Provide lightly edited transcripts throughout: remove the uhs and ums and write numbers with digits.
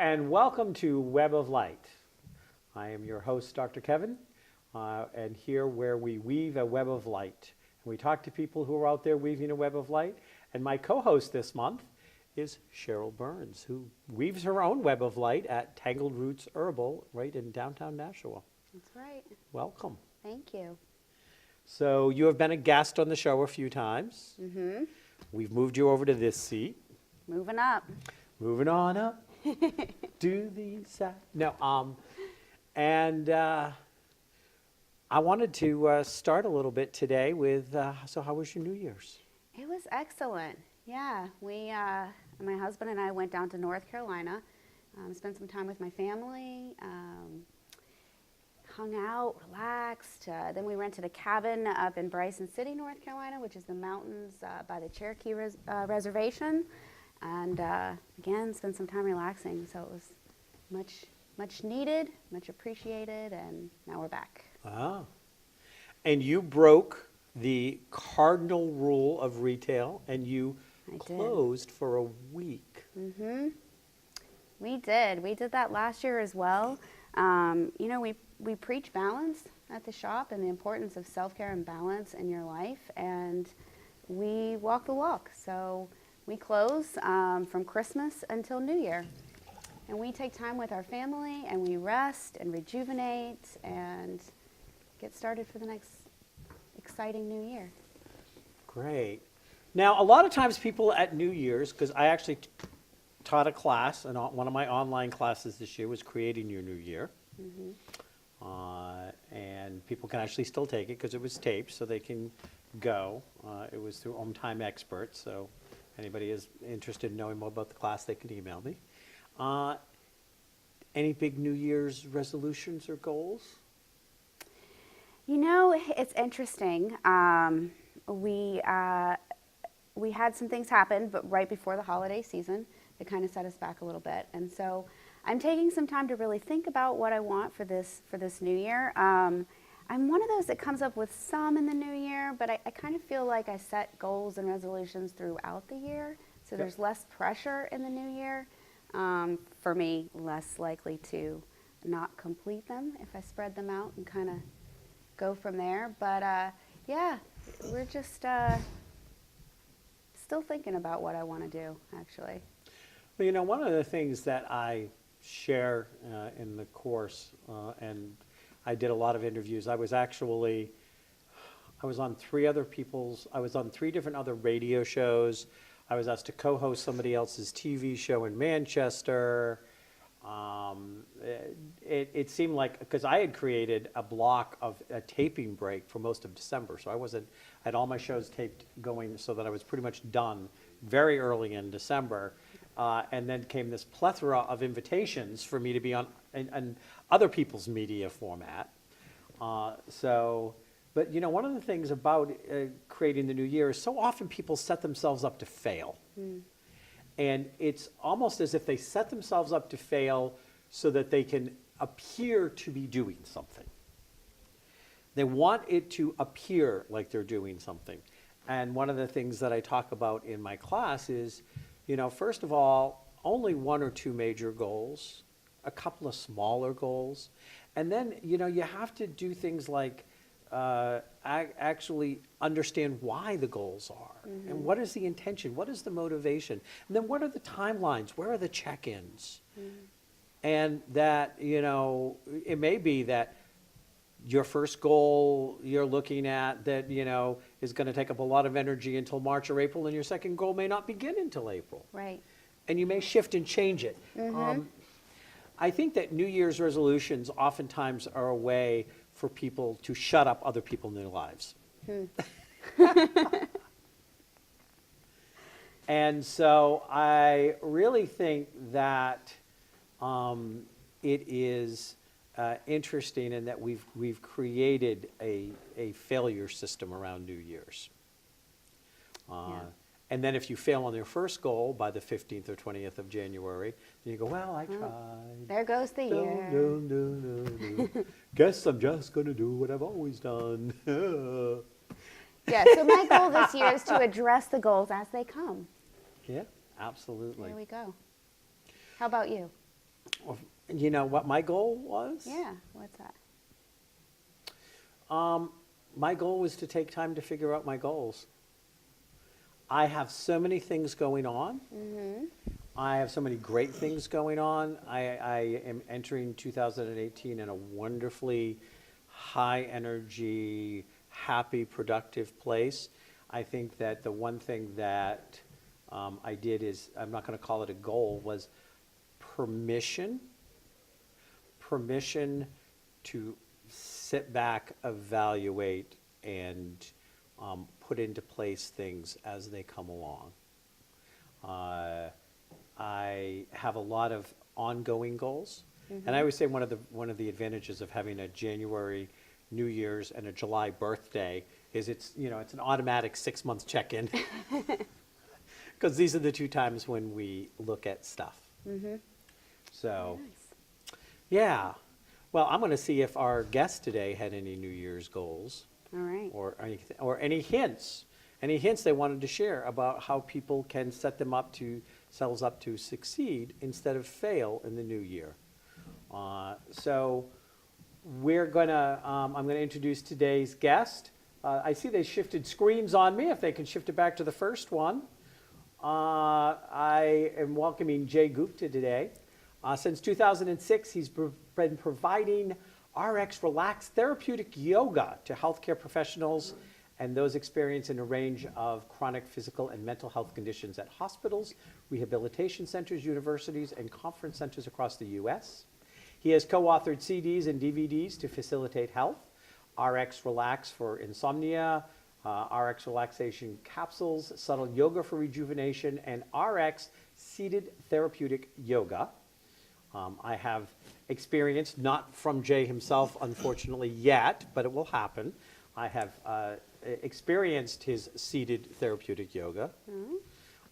and welcome to Web of Light. I am your host, Dr. Kevin, and here where we weave a web of light. We talk to people who are out there weaving a web of light, and my co-host this month is Cheryl Burns, who weaves her own web of light at Tangled Roots Herbal right in downtown Nashua. That's right. Welcome. Thank you. So you have been a guest on the show a few times. Mm-hmm. We've moved you over to this seat. Moving up. Moving on up. Do the side. No, and I wanted to start a little bit today with, so how was your New Year's? It was excellent. Yeah, my husband and I went down to North Carolina, spent some time with my family, hung out, relaxed. Then we rented a cabin up in Bryson City, North Carolina, which is the mountains by the Cherokee Reservation. And again, spent some time relaxing. So it was much needed, much appreciated, and now we're back. Ah. And you broke the cardinal rule of retail, and you closed for a week. Mm-hmm. We did. We did that last year as well. We preach balance at the shop and the importance of self-care and balance in your life, and we walk the walk. So we close from Christmas until New Year, and we take time with our family, and we rest and rejuvenate and get started for the next exciting new year. Great. Now, a lot of times people at New Year's, because I actually taught a class, and one of my online classes this year was Creating Your New Year. Mm-hmm. And people can actually still take it because it was taped, so they can go. It was through Om Time Experts, so anybody is interested in knowing more about the class, they can email me. Any big New Year's resolutions or goals? You know, it's interesting. We had some things happen, but right before the holiday season, that kind of set us back a little bit. And so I'm taking some time to really think about what I want for this new year. I'm one of those that comes up with some in the new year, but I kind of feel like I set goals and resolutions throughout the year, so there's less pressure in the new year. For me, less likely to not complete them if I spread them out and kind of go from there. But yeah, we're just still thinking about what I want to do, actually. Well, you know, one of the things that I share in the course, and I did a lot of interviews. I was on three different other radio shows. I was asked to co-host somebody else's TV show in Manchester. It seemed like, because I had created a block of a taping break for most of December, so I had all my shows taped going so that I was pretty much done very early in December. And then came this plethora of invitations for me to be on other people's media format. But you know, one of the things about creating the new year is so often people set themselves up to fail. Mm. And it's almost as if they set themselves up to fail so that they can appear to be doing something. They want it to appear like they're doing something. And one of the things that I talk about in my class is, you know, first of all, only one or two major goals, a couple of smaller goals. And then, you know, you have to do things like actually understand why the goals are. Mm-hmm. And what is the intention? What is the motivation? And then what are the timelines? Where are the check-ins? Mm-hmm. And that, you know, it may be that your first goal you're looking at that, you know, is going to take up a lot of energy until March or April, and your second goal may not begin until April. Right. And you may shift and change it. Mm-hmm. I think that New Year's resolutions oftentimes are a way for people to shut up other people in their lives. And so I really think that it is interesting in that we've created a failure system around New Year's. And then if you fail on your first goal by the 15th or 20th of January, then you go, well, I tried. There goes the year. No. Guess I'm just going to do what I've always done. Yeah, so my goal this year is to address the goals as they come. Yeah, absolutely. There we go. How about you? You know what my goal was? Yeah, what's that? My goal was to take time to figure out my goals. I have so many things going on. I have so many great things going on. I am entering 2018 in a wonderfully high energy, happy, productive place. I think that the one thing that I did is, I'm not going to call it a goal, was permission to sit back, evaluate, and put into place things as they come along. I have a lot of ongoing goals, and I always say one of the advantages of having a January New Year's and a July birthday is it's an automatic 6-month check-in, because these are the two times when we look at stuff. So, Nice. yeah. Well, I'm going to see if our guest today had any New Year's goals. All right. Or any hints they wanted to share about how people can set themselves up to succeed instead of fail in the new year. So I'm gonna introduce today's guest. I see they shifted screens on me. If they can shift it back to the first one. I am welcoming Jay Gupta today. Since 2006, he's been providing RX Relaxed Therapeutic Yoga to healthcare professionals and those experiencing a range of chronic physical and mental health conditions at hospitals, rehabilitation centers, universities, and conference centers across the U.S. He has co-authored CDs and DVDs to facilitate health, RX Relax for insomnia, RX Relaxation Capsules, Subtle Yoga for Rejuvenation, and RX Seated Therapeutic Yoga. I have experience, not from Jay himself, unfortunately, yet, but it will happen. I have experienced his seated therapeutic yoga,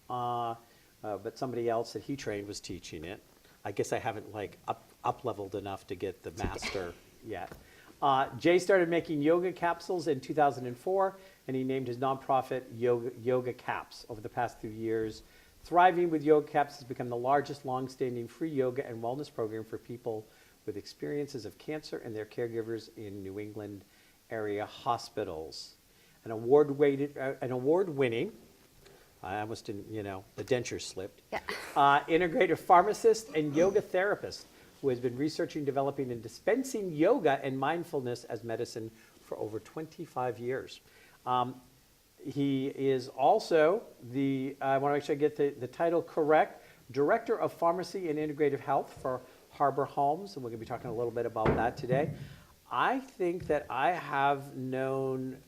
but somebody else that he trained was teaching it. I guess I haven't up-leveled enough to get the master yet. Jay started making yoga capsules in 2004, and he named his nonprofit YogaCaps. Over the past few years, Thriving with YogaCaps has become the largest long-standing free yoga and wellness program for people with experiences of cancer and their caregivers in New England area hospitals. An award-winning, I almost didn't, the denture slipped. Yeah. Integrative pharmacist and yoga therapist who has been researching, developing, and dispensing yoga and mindfulness as medicine for over 25 years. He is also I want to make sure I get the title correct, Director of Pharmacy and Integrative Health for Harbor Homes, and we're going to be talking a little bit about that today. I think that I have known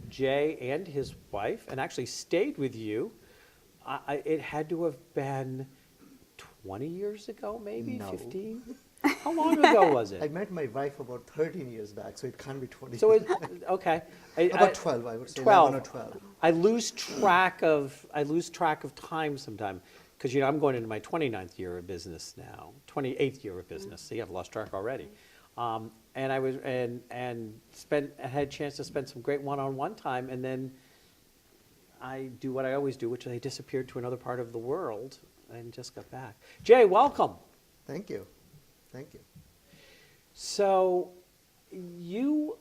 Jay and his wife, and actually stayed with you. It had to have been 20 years ago, maybe, No. 15? How long ago was I it? met my wife about 13 years back, so it can't be 20. So, okay. about 12, I would say. 12. 11 or 12. I lose track of time sometime, because I'm going into my 29th year of business now, 28th year of business. See, I've lost track already. And I was and had a chance to spend some great one-on-one time, and then I do what I always do, which is I disappeared to another part of the world and just got back. Jay, welcome. Thank you. Thank you. So you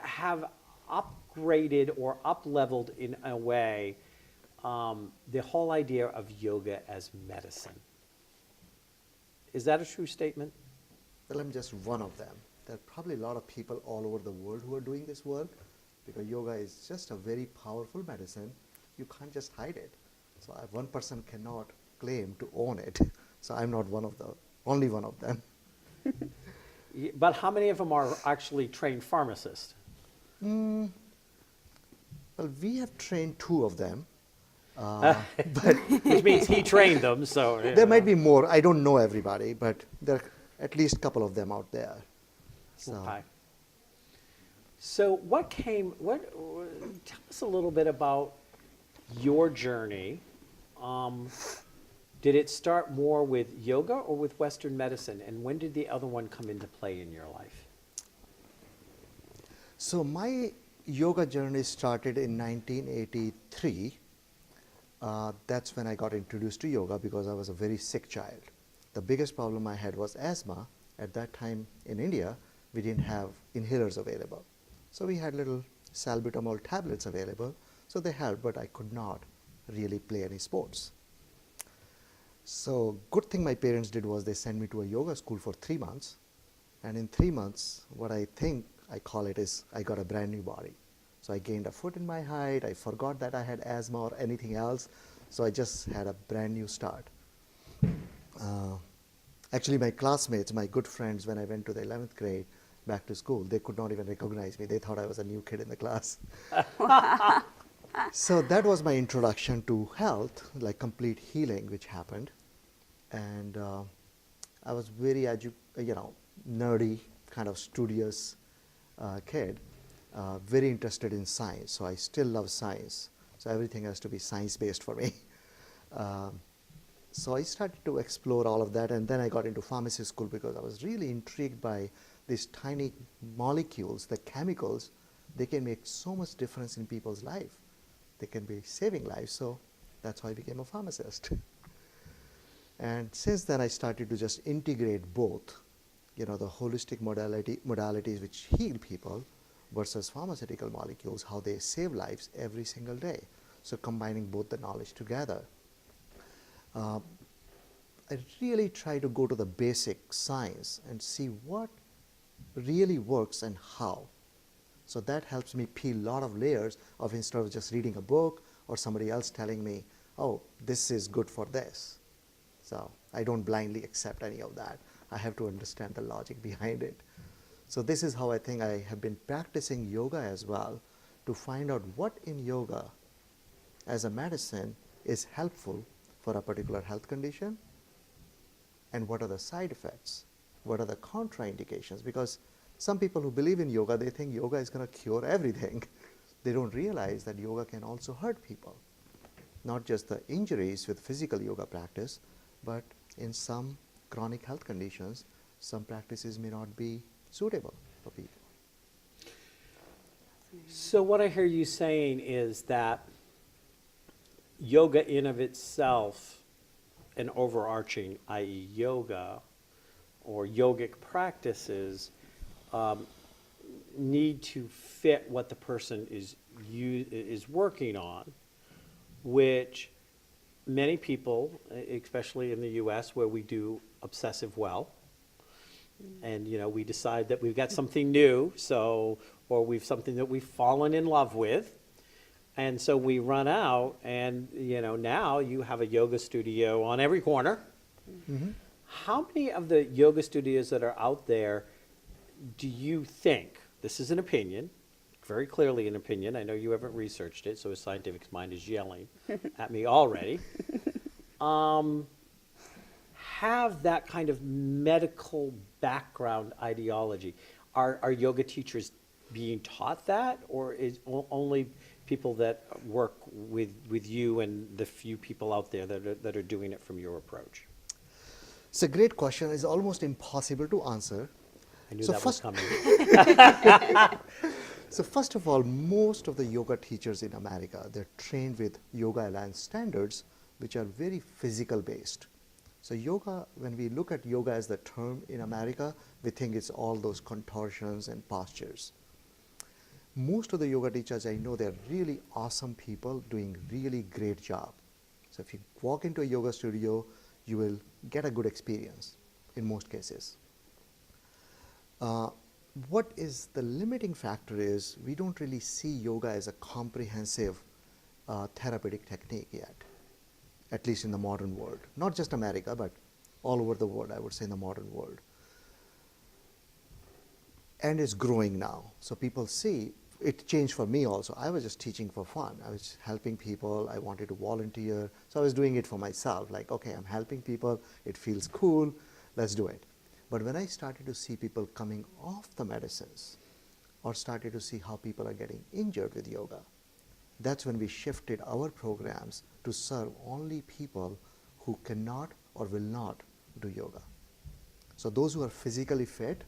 have upgraded or up-leveled in a way the whole idea of yoga as medicine. Is that a true statement? Well, I'm just one of them. There are probably a lot of people all over the world who are doing this work, because yoga is just a very powerful medicine. You can't just hide it. So one person cannot claim to own it. So I'm not only one of them. But how many of them are actually trained pharmacists? Well, we have trained 2 of them. Which means he trained them, so. There might be more. I don't know everybody, but there are at least a couple of them out there. So. Okay. So tell us a little bit about your journey. Did it start more with yoga or with Western medicine? And when did the other one come into play in your life? So my yoga journey started in 1983. That's when I got introduced to yoga, because I was a very sick child. The biggest problem I had was asthma. At that time in India, we didn't have inhalers available. So we had little salbutamol tablets available, so they helped, but I could not really play any sports. So good thing my parents did was they sent me to a yoga school for 3 months, and in 3 months, what I think I call it is I got a brand new body. So I gained a foot in my height, I forgot that I had asthma or anything else, so I just had a brand new start. Actually, my classmates, my good friends, when I went to the 11th grade back to school, they could not even recognize me. They thought I was a new kid in the class. So that was my introduction to health, like complete healing, which happened. And I was very, nerdy, kind of studious kid, very interested in science. So I still love science. So everything has to be science-based for me. So I started to explore all of that, and then I got into pharmacy school because I was really intrigued by these tiny molecules, the chemicals. They can make so much difference in people's life. They can be saving lives, so that's how I became a pharmacist. And since then I started to just integrate both, the holistic modalities which heal people versus pharmaceutical molecules, how they save lives every single day. So combining both the knowledge together. I really try to go to the basic science and see what really works and how. So that helps me peel a lot of layers of instead of just reading a book or somebody else telling me, oh, this is good for this. So I don't blindly accept any of that. I have to understand the logic behind it. So this is how I think I have been practicing yoga as well, to find out what in yoga as a medicine is helpful for a particular health condition, and what are the side effects, what are the contraindications, because some people who believe in yoga, they think yoga is going to cure everything. They don't realize that yoga can also hurt people, not just the injuries with physical yoga practice, but in some chronic health conditions, some practices may not be suitable for people. So what I hear you saying is that yoga in of itself, an overarching, i.e. yoga or yogic practices, need to fit what the person is working on, which many people, especially in the US where we do obsessive well, and we decide that we've got something new, or we've something that we've fallen in love with, and so we run out, and now you have a yoga studio on every corner. Mm-hmm. How many of the yoga studios that are out there do you think, this is an opinion, very clearly an opinion, I know you haven't researched it, so his scientific mind is yelling at me already, have that kind of medical background ideology? Are yoga teachers being taught that, or is only people that work with you and the few people out there that are doing it from your approach? It's a great question. It's almost impossible to answer. I knew So that was first- coming. So first of all, most of the yoga teachers in America, they're trained with Yoga Alliance standards, which are very physical based. So yoga, when we look at yoga as the term in America, we think it's all those contortions and postures. Most of the yoga teachers I know, they're really awesome people doing really great job. So if you walk into a yoga studio, you will get a good experience in most cases. What is the limiting factor is we don't really see yoga as a comprehensive therapeutic technique yet, at least in the modern world. Not just America, but all over the world, I would say, in the modern world. And it's growing now. So people see, it changed for me also. I was just teaching for fun. I was helping people. I wanted to volunteer. So I was doing it for myself, like, okay, I'm helping people. It feels cool. Let's do it. But when I started to see people coming off the medicines, or started to see how people are getting injured with yoga, that's when we shifted our programs to serve only people who cannot or will not do yoga. So those who are physically fit,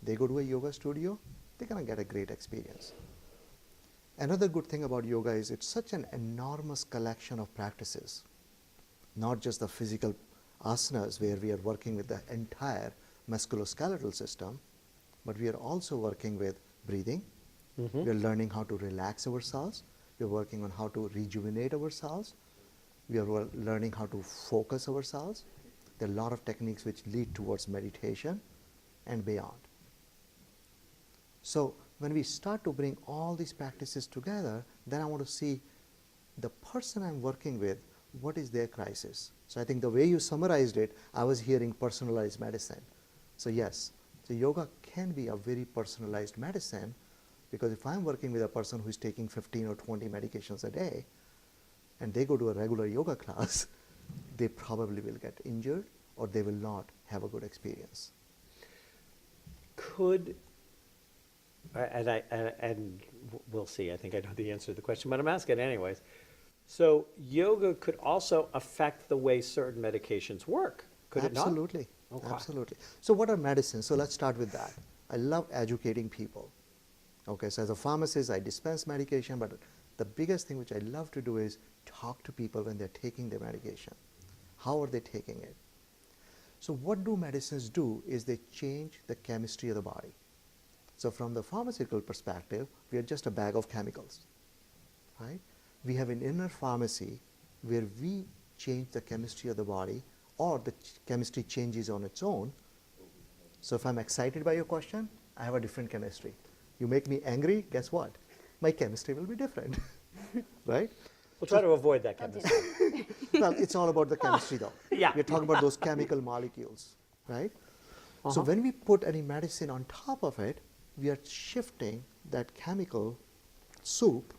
they go to a yoga studio, they're going to get a great experience. Another good thing about yoga is it's such an enormous collection of practices, not just the physical asanas where we are working with the entire musculoskeletal system, but we are also working with breathing. We are learning how to relax ourselves. We are working on how to rejuvenate ourselves. We are learning how to focus ourselves. There are a lot of techniques which lead towards meditation and beyond. So when we start to bring all these practices together, then I want to see the person I'm working with, what is their crisis. So I think the way you summarized it, I was hearing personalized medicine. So yes, so yoga can be a very personalized medicine, because if I'm working with a person who's taking 15 or 20 medications a day, and they go to a regular yoga class, they probably will get injured or they will not have a good experience. Could, and we'll see, I think I know the answer to the question, but I'm asking anyways. So yoga could also affect the way certain medications work, could it not? Absolutely, Okay. absolutely. So what are medicines? So let's start with that. I love educating people. Okay, so as a pharmacist, I dispense medication, but the biggest thing which I love to do is talk to people when they're taking their medication. How are they taking it? So what do medicines do is they change the chemistry of the body. So from the pharmaceutical perspective, we are just a bag of chemicals, right? We have an inner pharmacy where we change the chemistry of the body, or the chemistry changes on its own. So if I'm excited by your question, I have a different chemistry. You make me angry, guess what? My chemistry will be different, right? We'll try to avoid that chemistry. Well, it's all about the chemistry though. Yeah. We're talking about those chemical molecules, right? So when we put any medicine on top of it, we are shifting that chemical soup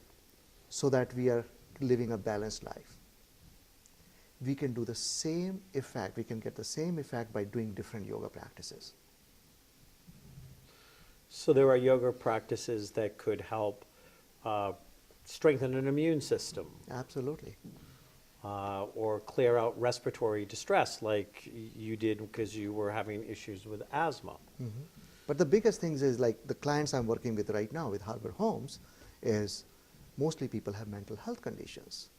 so that we are living a balanced life. We can do the same effect, we can get the same effect by doing different yoga practices. So there are yoga practices that could help strengthen an immune system, Absolutely. or clear out respiratory distress like you did because you were having issues with asthma. But the biggest things is, like the clients I'm working with right now with Harbor Homes, is mostly people have mental health conditions.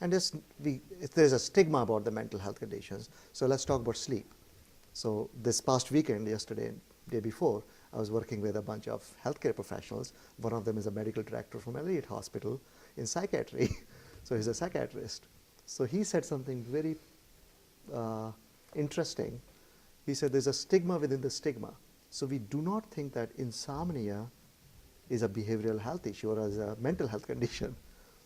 And there's a stigma about the mental health conditions. So let's talk about sleep. So this past weekend, yesterday and day before, I was working with a bunch of healthcare professionals. One of them is a medical director from Elliott Hospital in psychiatry. So he's a psychiatrist. So he said something very interesting. He said there's a stigma within the stigma. So we do not think that insomnia is a behavioral health issue or as a mental health condition.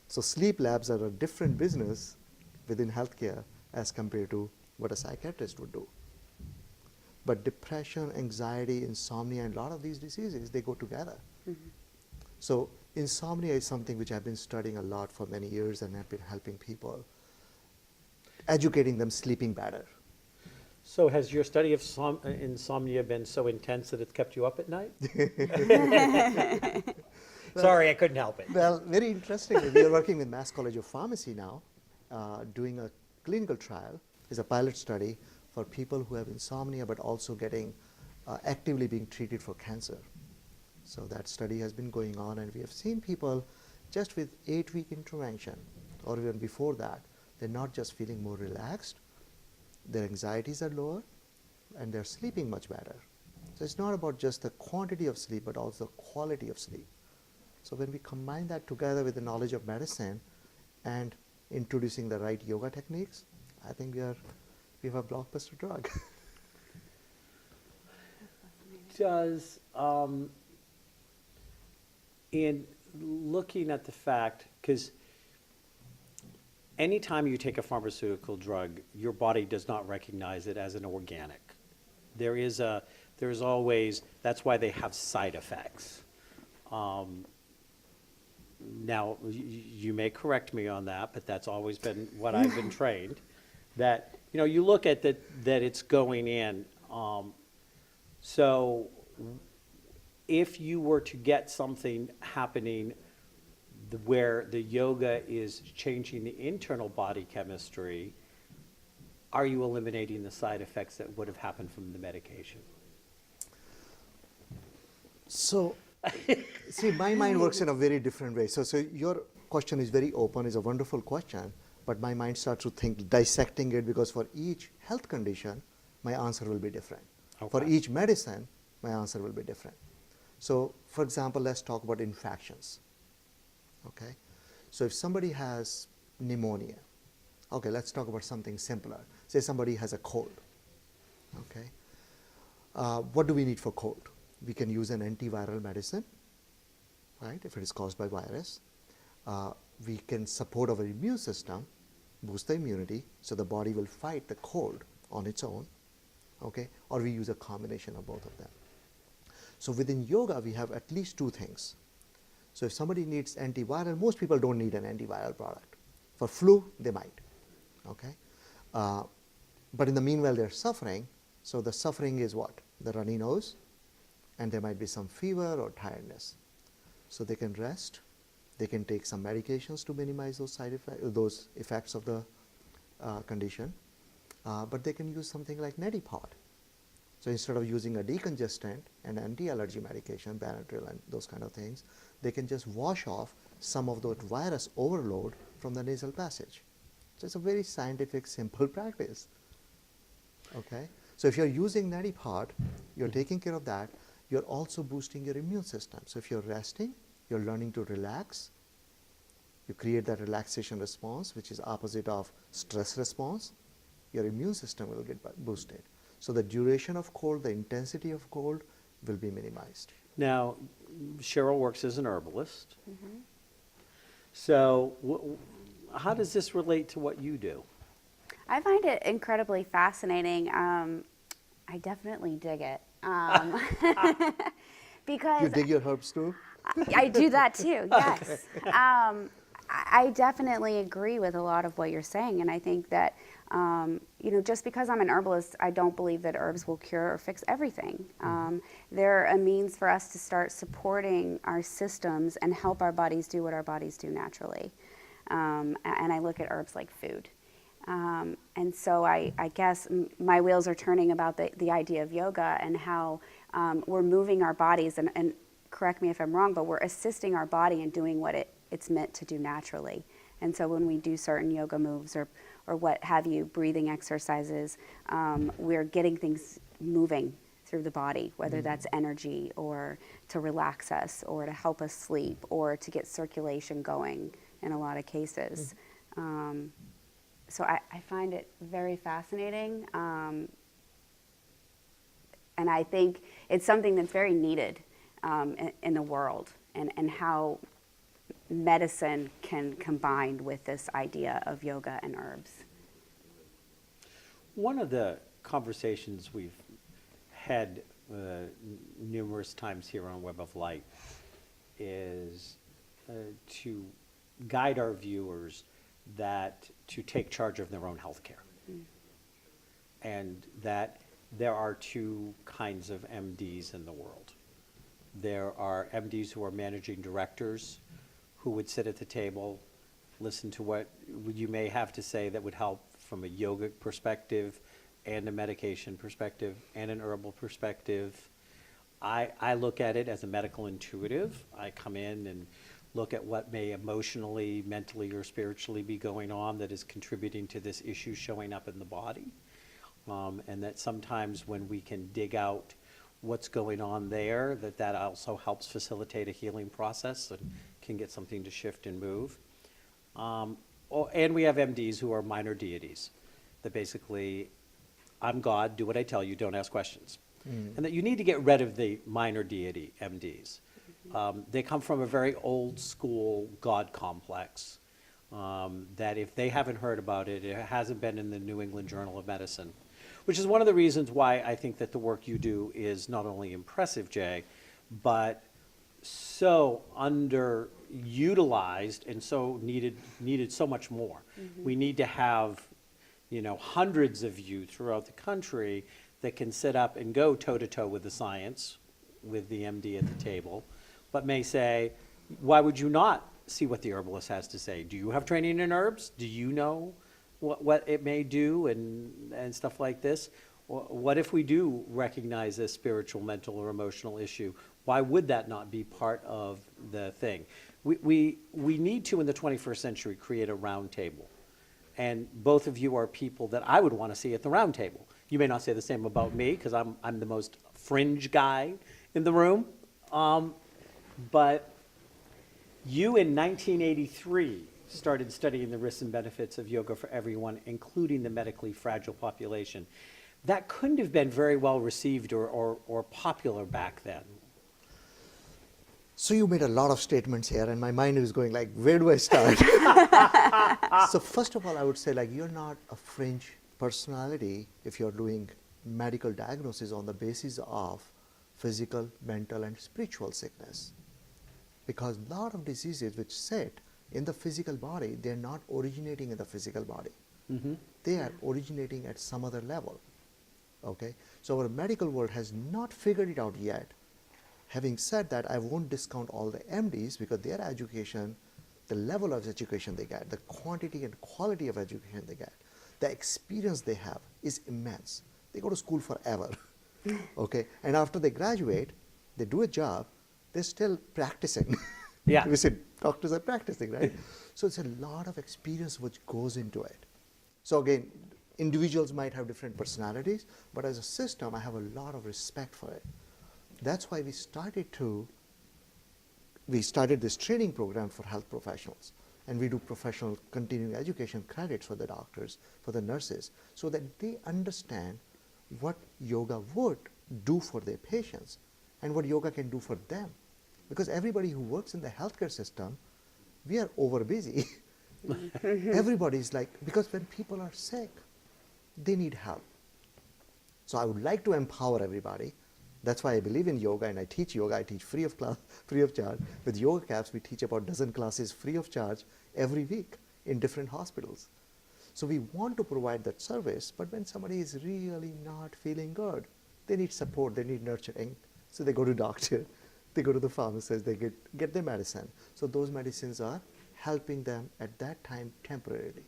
So sleep labs are a different business within healthcare as compared to what a psychiatrist would do. But depression, anxiety, insomnia, and a lot of these diseases, they go together. So insomnia is something which I've been studying a lot for many years, and I've been helping people, educating them sleeping better. So has your study of insomnia been so intense that it's kept you up at night? Sorry, I couldn't help it. Well, very interestingly, we are working with Mass College of Pharmacy now, doing a clinical trial. It's a pilot study for people who have insomnia but also getting actively being treated for cancer. So that study has been going on, and we have seen people just with 8-week intervention or even before that, they're not just feeling more relaxed, their anxieties are lower, and they're sleeping much better. So it's not about just the quantity of sleep but also the quality of sleep. So when we combine that together with the knowledge of medicine and introducing the right yoga techniques, I think we have a blockbuster drug. Does, in looking at the fact, because anytime you take a pharmaceutical drug, your body does not recognize it as an organic. There's always, that's why they have side effects. Now, you may correct me on that, but that's always been what I've been trained. That, you look at that it's going in. So if you were to get something happening where the yoga is changing the internal body chemistry, are you eliminating the side effects that would have happened from the medication? So, see, my mind works in a very different way. So your question is very open, is a wonderful question. but my mind starts to think, dissecting it, because for each health condition, my answer will be different. For Okay. each medicine, my answer will be different. So, for example, let's talk about infections. Okay, so if somebody has pneumonia, okay, let's talk about something simpler. Say somebody has a cold. Okay, what do we need for cold? We can use an antiviral medicine, right? If it is caused by virus, we can support our immune system, boost the immunity, so the body will fight the cold on its own. Okay, or we use a combination of both of them. So within yoga, we have at least two things. So if somebody needs antiviral, most people don't need an antiviral product. For flu, they might. Okay, but in the meanwhile, they're suffering. So the suffering is what? The runny nose, and there might be some fever or tiredness. So they can rest. They can take some medications to minimize those those effects of the condition. But they can use something like Neti-Pot. So instead of using a decongestant and anti-allergy medication, Benadryl and those kind of things, they can just wash off some of that virus overload from the nasal passage. So it's a very scientific, simple practice. Okay? So if you're using Neti-Pot, you're taking care of that. You're also boosting your immune system. So if you're resting, you're learning to relax. You create that relaxation response, which is opposite of stress response. Your immune system will get boosted. So the duration of cold, the intensity of cold will be minimized. Now, Cheryl works as an herbalist. So how does this relate to what you do? I find it incredibly fascinating. I definitely dig it. Because You dig your herbs too? I do that too, yes. I definitely agree with a lot of what you're saying, and I think that, just because I'm an herbalist, I don't believe that herbs will cure or fix everything. They're a means for us to start supporting our systems and help our bodies do what our bodies do naturally. And I look at herbs like food. And so I guess my wheels are turning about the idea of yoga and how we're moving our bodies, and correct me if I'm wrong, but we're assisting our body in doing what it's meant to do naturally. And so when we do certain yoga moves or what have you, breathing exercises, we're getting things moving through the body, whether that's energy or to relax us or to help us sleep or to get circulation going in a lot of cases. So I find it very fascinating. And I think it's something that's very needed in the world, and how medicine can combine with this idea of yoga and herbs. One of the conversations we've had numerous times here on Web of Light is to guide our viewers that to take charge of their own health care. And that there are two kinds of MDs in the world. There are MDs who are managing directors who would sit at the table, listen to what you may have to say that would help from a yoga perspective and a medication perspective and an herbal perspective. I look at it as a medical intuitive. I come in and look at what may emotionally, mentally, or spiritually be going on that is contributing to this issue showing up in the body. And that sometimes when we can dig out what's going on there, that also helps facilitate a healing process and can get something to shift and move. And we have MDs who are minor deities, that basically, I'm God, do what I tell you, don't ask questions. And that you need to get rid of the minor deity MDs. They come from a very old school God complex, that if they haven't heard about it, it hasn't been in the New England Journal of Medicine, which is one of the reasons why I think that the work you do is not only impressive, Jay, but so underutilized and so needed so much more. We need to have, hundreds of you throughout the country that can sit up and go toe-to-toe with the science, with the MD at the table, but may say, why would you not see what the herbalist has to say? Do you have training in herbs? Do you know what it may do and stuff like this? What if we do recognize a spiritual, mental, or emotional issue? Why would that not be part of the thing? We need to, in the 21st century, create a round table And both of you are people that I would want to see at the round table. You may not say the same about me, because I'm the most fringe guy in the room. But you in 1983 started studying the risks and benefits of yoga for everyone, including the medically fragile population. That couldn't have been very well received or popular back then. So you made a lot of statements here, and my mind is going like, where do I start? So first of all, I would say like you're not a fringe personality if you're doing medical diagnosis on the basis of physical, mental, and spiritual sickness. Because a lot of diseases which sit in the physical body, they're not originating in the physical body. They are originating at some other level. Okay? So our medical world has not figured it out yet. Having said that, I won't discount all the MDs because their education, the level of education they get, the quantity and quality of education they get, the experience they have is immense. They go to school forever. Okay? And after they graduate, they do a job, they're still practicing. Yeah. We said doctors are practicing, right? So it's a lot of experience which goes into it. So again, individuals might have different personalities, but as a system, I have a lot of respect for it. That's why we started this training program for health professionals, and we do professional continuing education credits for the doctors, for the nurses, so that they understand what yoga would do for their patients and what yoga can do for them. Because everybody who works in the healthcare system, we are over busy. Everybody's like, because when people are sick, they need help. So I would like to empower everybody. That's why I believe in yoga, and I teach yoga. I teach free of charge. With YogaCaps, we teach about a dozen classes free of charge every week in different hospitals. So we want to provide that service, but when somebody is really not feeling good, they need support, they need nurturing. So they go to doctor, they go to the pharmacist, they get their medicine. So those medicines are helping them at that time temporarily.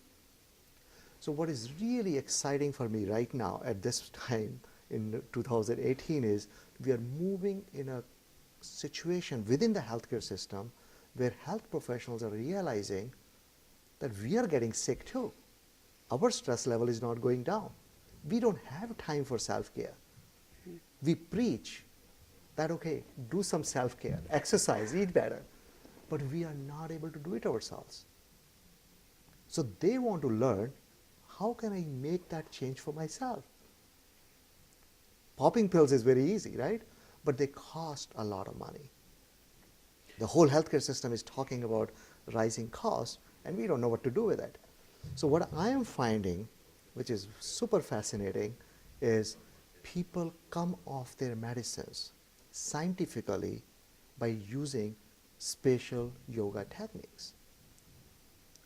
So what is really exciting for me right now at this time in 2018 is we are moving in a situation within the healthcare system where health professionals are realizing that we are getting sick too. Our stress level is not going down. We don't have time for self-care. We preach that, okay, do some self-care, exercise, eat better, but we are not able to do it ourselves. So they want to learn, how can I make that change for myself? Popping pills is very easy, right? But they cost a lot of money. The whole healthcare system is talking about rising costs, and we don't know what to do with it. So what I am finding, which is super fascinating, is people come off their medicines scientifically by using spatial yoga techniques.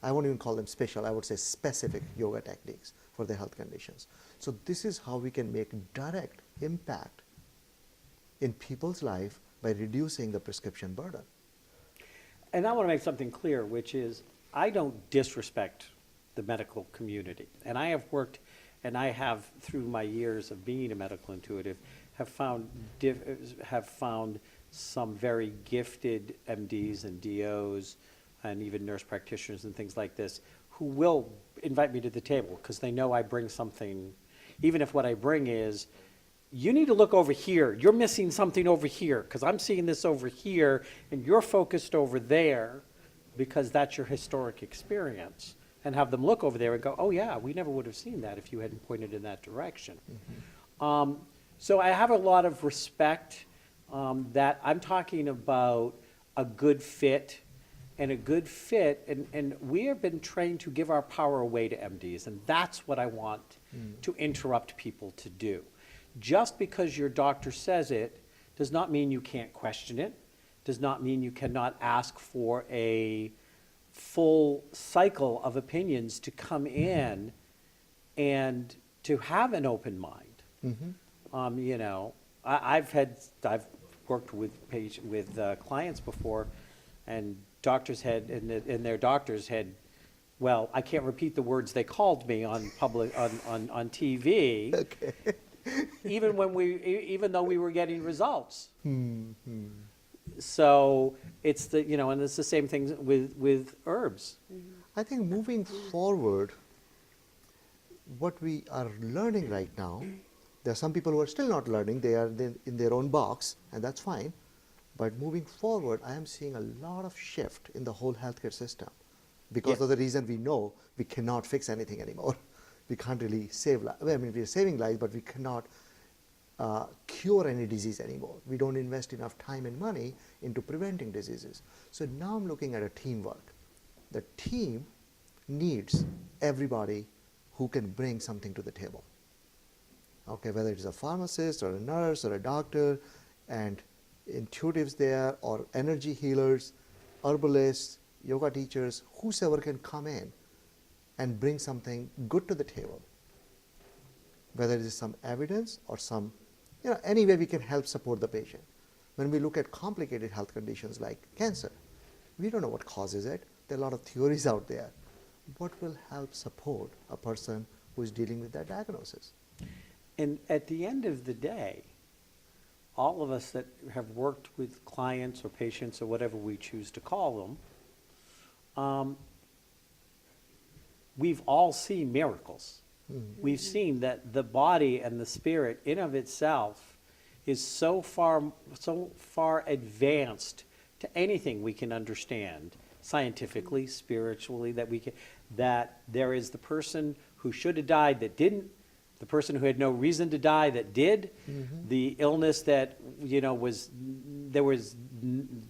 I won't even call them special, I would say specific yoga techniques for their health conditions. So this is how we can make direct impact in people's life by reducing the prescription burden. And I want to make something clear, which is I don't disrespect the medical community. And I have worked, and I have, through my years of being a medical intuitive, have found some very gifted MDs and DOs and even nurse practitioners and things like this who will invite me to the table because they know I bring something, even if what I bring is, you need to look over here. You're missing something over here because I'm seeing this over here and you're focused over there because that's your historic experience. And have them look over there and go, oh yeah, we never would have seen that if you hadn't pointed in that direction. So I have a lot of respect that I'm talking about a good fit and a good fit, and we have been trained to give our power away to MDs, and that's what I want to interrupt people to do. Just because your doctor says it does not mean you can't question it, does not mean you cannot ask for a full cycle of opinions to come in and to have an open mind. You know, I've worked with clients before, and doctors had, and their doctors had, well, I can't repeat the words they called me on on TV. Okay. even though we were getting results. So it's and it's the same thing with herbs. I think moving forward, what we are learning right now, there are some people who are still not learning, they are in their own box, and that's fine. But moving forward, I am seeing a lot of shift in the whole healthcare system because Yeah. of the reason we know we cannot fix anything anymore. We can't really save lives. Well, I mean, we are saving lives, but we cannot cure any disease anymore. We don't invest enough time and money into preventing diseases. So now I'm looking at a teamwork. The team needs everybody who can bring something to the table. Okay, whether it is a pharmacist or a nurse or a doctor, and intuitives there, or energy healers, herbalists, yoga teachers, whosoever can come in and bring something good to the table. Whether it is some evidence or some, any way we can help support the patient. When we look at complicated health conditions like cancer, we don't know what causes it. There are a lot of theories out there. What will help support a person who is dealing with that diagnosis? And at the end of the day, all of us that have worked with clients or patients or whatever we choose to call them, we've all seen miracles. We've seen that the body and the spirit in of itself is so far advanced to anything we can understand scientifically, spiritually, that there is the person who should have died that didn't, the person who had no reason to die that did, the illness that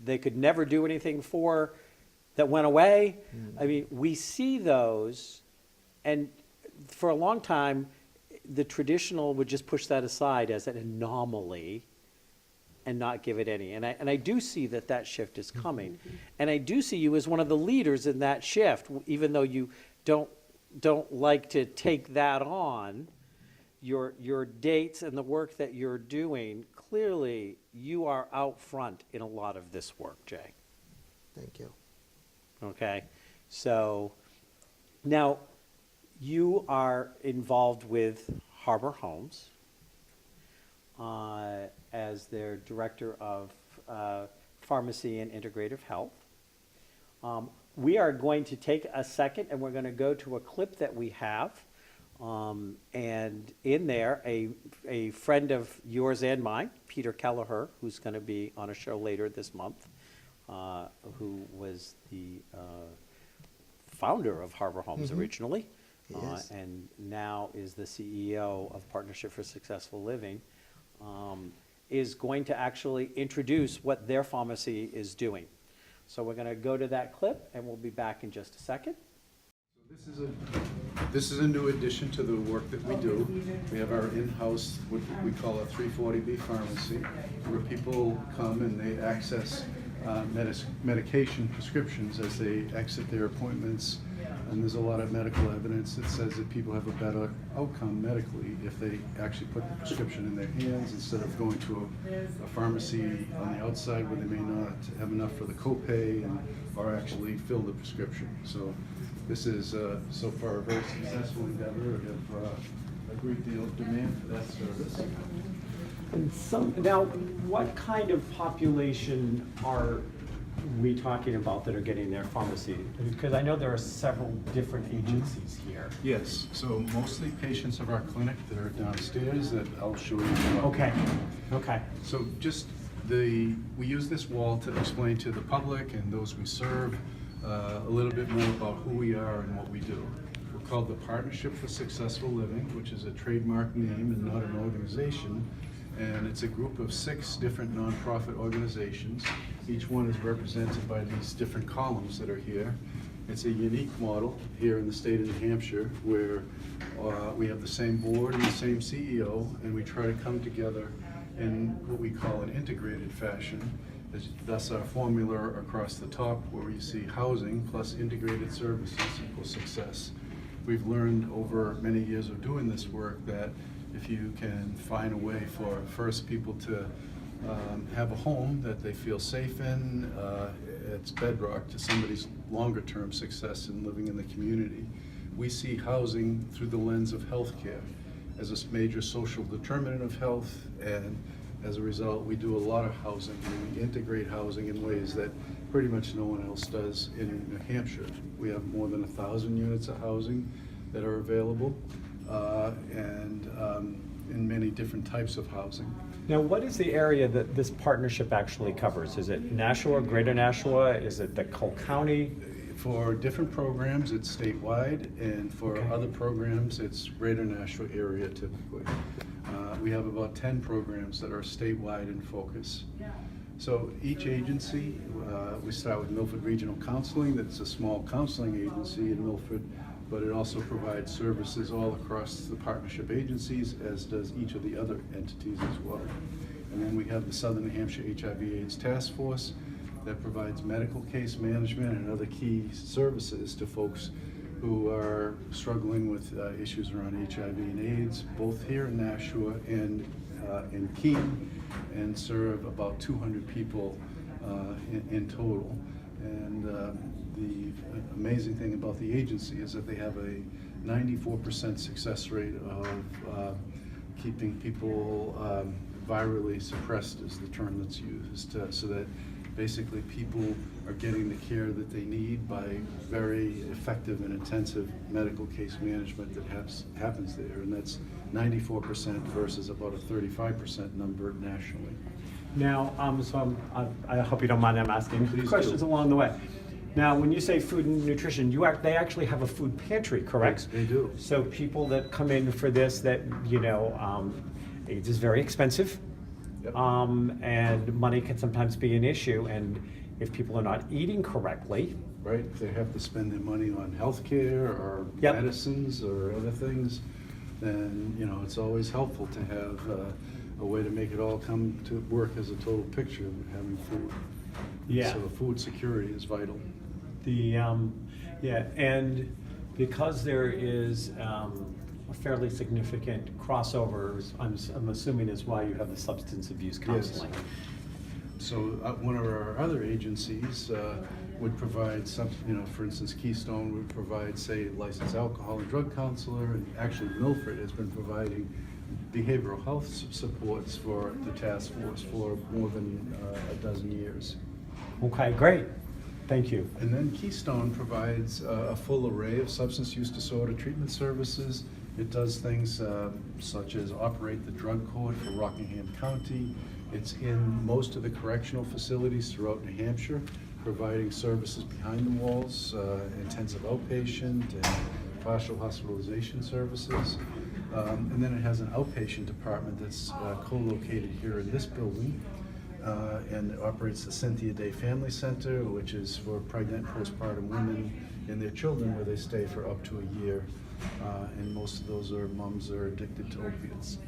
they could never do anything for that went away. I mean, we see those, and for a long time, the traditional would just push that aside as an anomaly and not give it any. And I do see that shift is coming. And I do see you as one of the leaders in that shift, even though you don't like to take that on. Your dates and the work that you're doing, clearly you are out front in a lot of this work, Jay. Thank you. Okay, so now you are involved with Harbor Homes as their director of pharmacy and integrative health. We are going to take a second and we're going to go to a clip that we have. And in there, a friend of yours and mine, Peter Kelleher, who's going to be on a show later this month, who was the founder of Harbor Homes originally, Yes. and now is the CEO of Partnership for Successful Living, is going to actually introduce what their pharmacy is doing. So we're going to go to that clip, and we'll be back in just a second. This is a new addition to the work that we do. We have our in-house, what we call a 340B pharmacy, where people come and they access medication prescriptions as they exit their appointments. And there's a lot of medical evidence that says that people have a better outcome medically if they actually put the prescription in their hands instead of going to a pharmacy on the outside where they may not have enough for the copay or actually fill the prescription. So this is so far a very successful endeavor. We have a great deal of demand for that service. And now, what kind of population are we talking about that are getting their pharmacy? Because I know there are several different agencies here. Yes, so mostly patients of our clinic that are downstairs that I'll show you. Okay, okay. So we use this wall to explain to the public and those we serve a little bit more about who we are and what we do. We're called the Partnership for Successful Living, which is a trademark name and not an organization. And it's a group of 6 different nonprofit organizations. Each one is represented by these different columns that are here. It's a unique model here in the state of New Hampshire where we have the same board and the same CEO, and we try to come together in what we call an integrated fashion. Thus our formula across the top where you see housing plus integrated services equals success. We've learned over many years of doing this work that if you can find a way for first people to have a home that they feel safe in, it's bedrock to somebody's longer term success in living in the community. We see housing through the lens of healthcare as a major social determinant of health, and as a result we do a lot of housing, and we integrate housing in ways that pretty much no one else does in New Hampshire. We have more than 1,000 units of housing that are available. and in many different types of housing. Now, what is the area that this partnership actually covers? Is it Nashua, Greater Nashua? Is it the Cole County? For different programs, it's statewide, and for Okay. other programs, it's Greater Nashua area typically. We have about 10 programs that are statewide in focus. So each agency, we start with Milford Regional Counseling. That's a small counseling agency in Milford, but it also provides services all across the partnership agencies, as does each of the other entities as well. And then we have the Southern New Hampshire HIV/AIDS Task Force that provides medical case management and other key services to folks who are struggling with issues around HIV and AIDS, both here in Nashua and in Keene, and serve about 200 people in total. And the amazing thing about the agency is that they have a 94% success rate of keeping people virally suppressed, is the term that's used, so that basically people are getting the care that they need by very effective and intensive medical case management that happens there, and that's 94% versus about a 35% number nationally. Now, I hope you don't mind I'm asking Please questions do. along the way. Now, when you say food and nutrition, they actually have a food pantry, correct? They do. So people that come in for this, that, AIDS is very expensive. Yep. And money can sometimes be an issue, and if people are not eating correctly, Right, if they have to spend their money on healthcare or Yep. medicines or other things, then, it's always helpful to have a way to make it all come to work as a total picture of having food. Yeah. So food security is vital. and because there is a fairly significant crossover, I'm assuming is why you have the substance abuse counseling. So one of our other agencies would provide some, for instance, Keystone would provide, say, licensed alcohol and drug counselor, and actually Milford has been providing behavioral health supports for the task force for more than a dozen years. Okay, great. Thank you. And then Keystone provides a full array of substance use disorder treatment services. It does things such as operate the drug court for Rockingham County. It's in most of the correctional facilities throughout New Hampshire, providing services behind the walls, intensive outpatient and partial hospitalization services. And then it has an outpatient department that's co-located here in this building, and it operates the Cynthia Day Family Center, which is for pregnant postpartum women and their children, where they stay for up to a year. And most of those moms are addicted to opiates.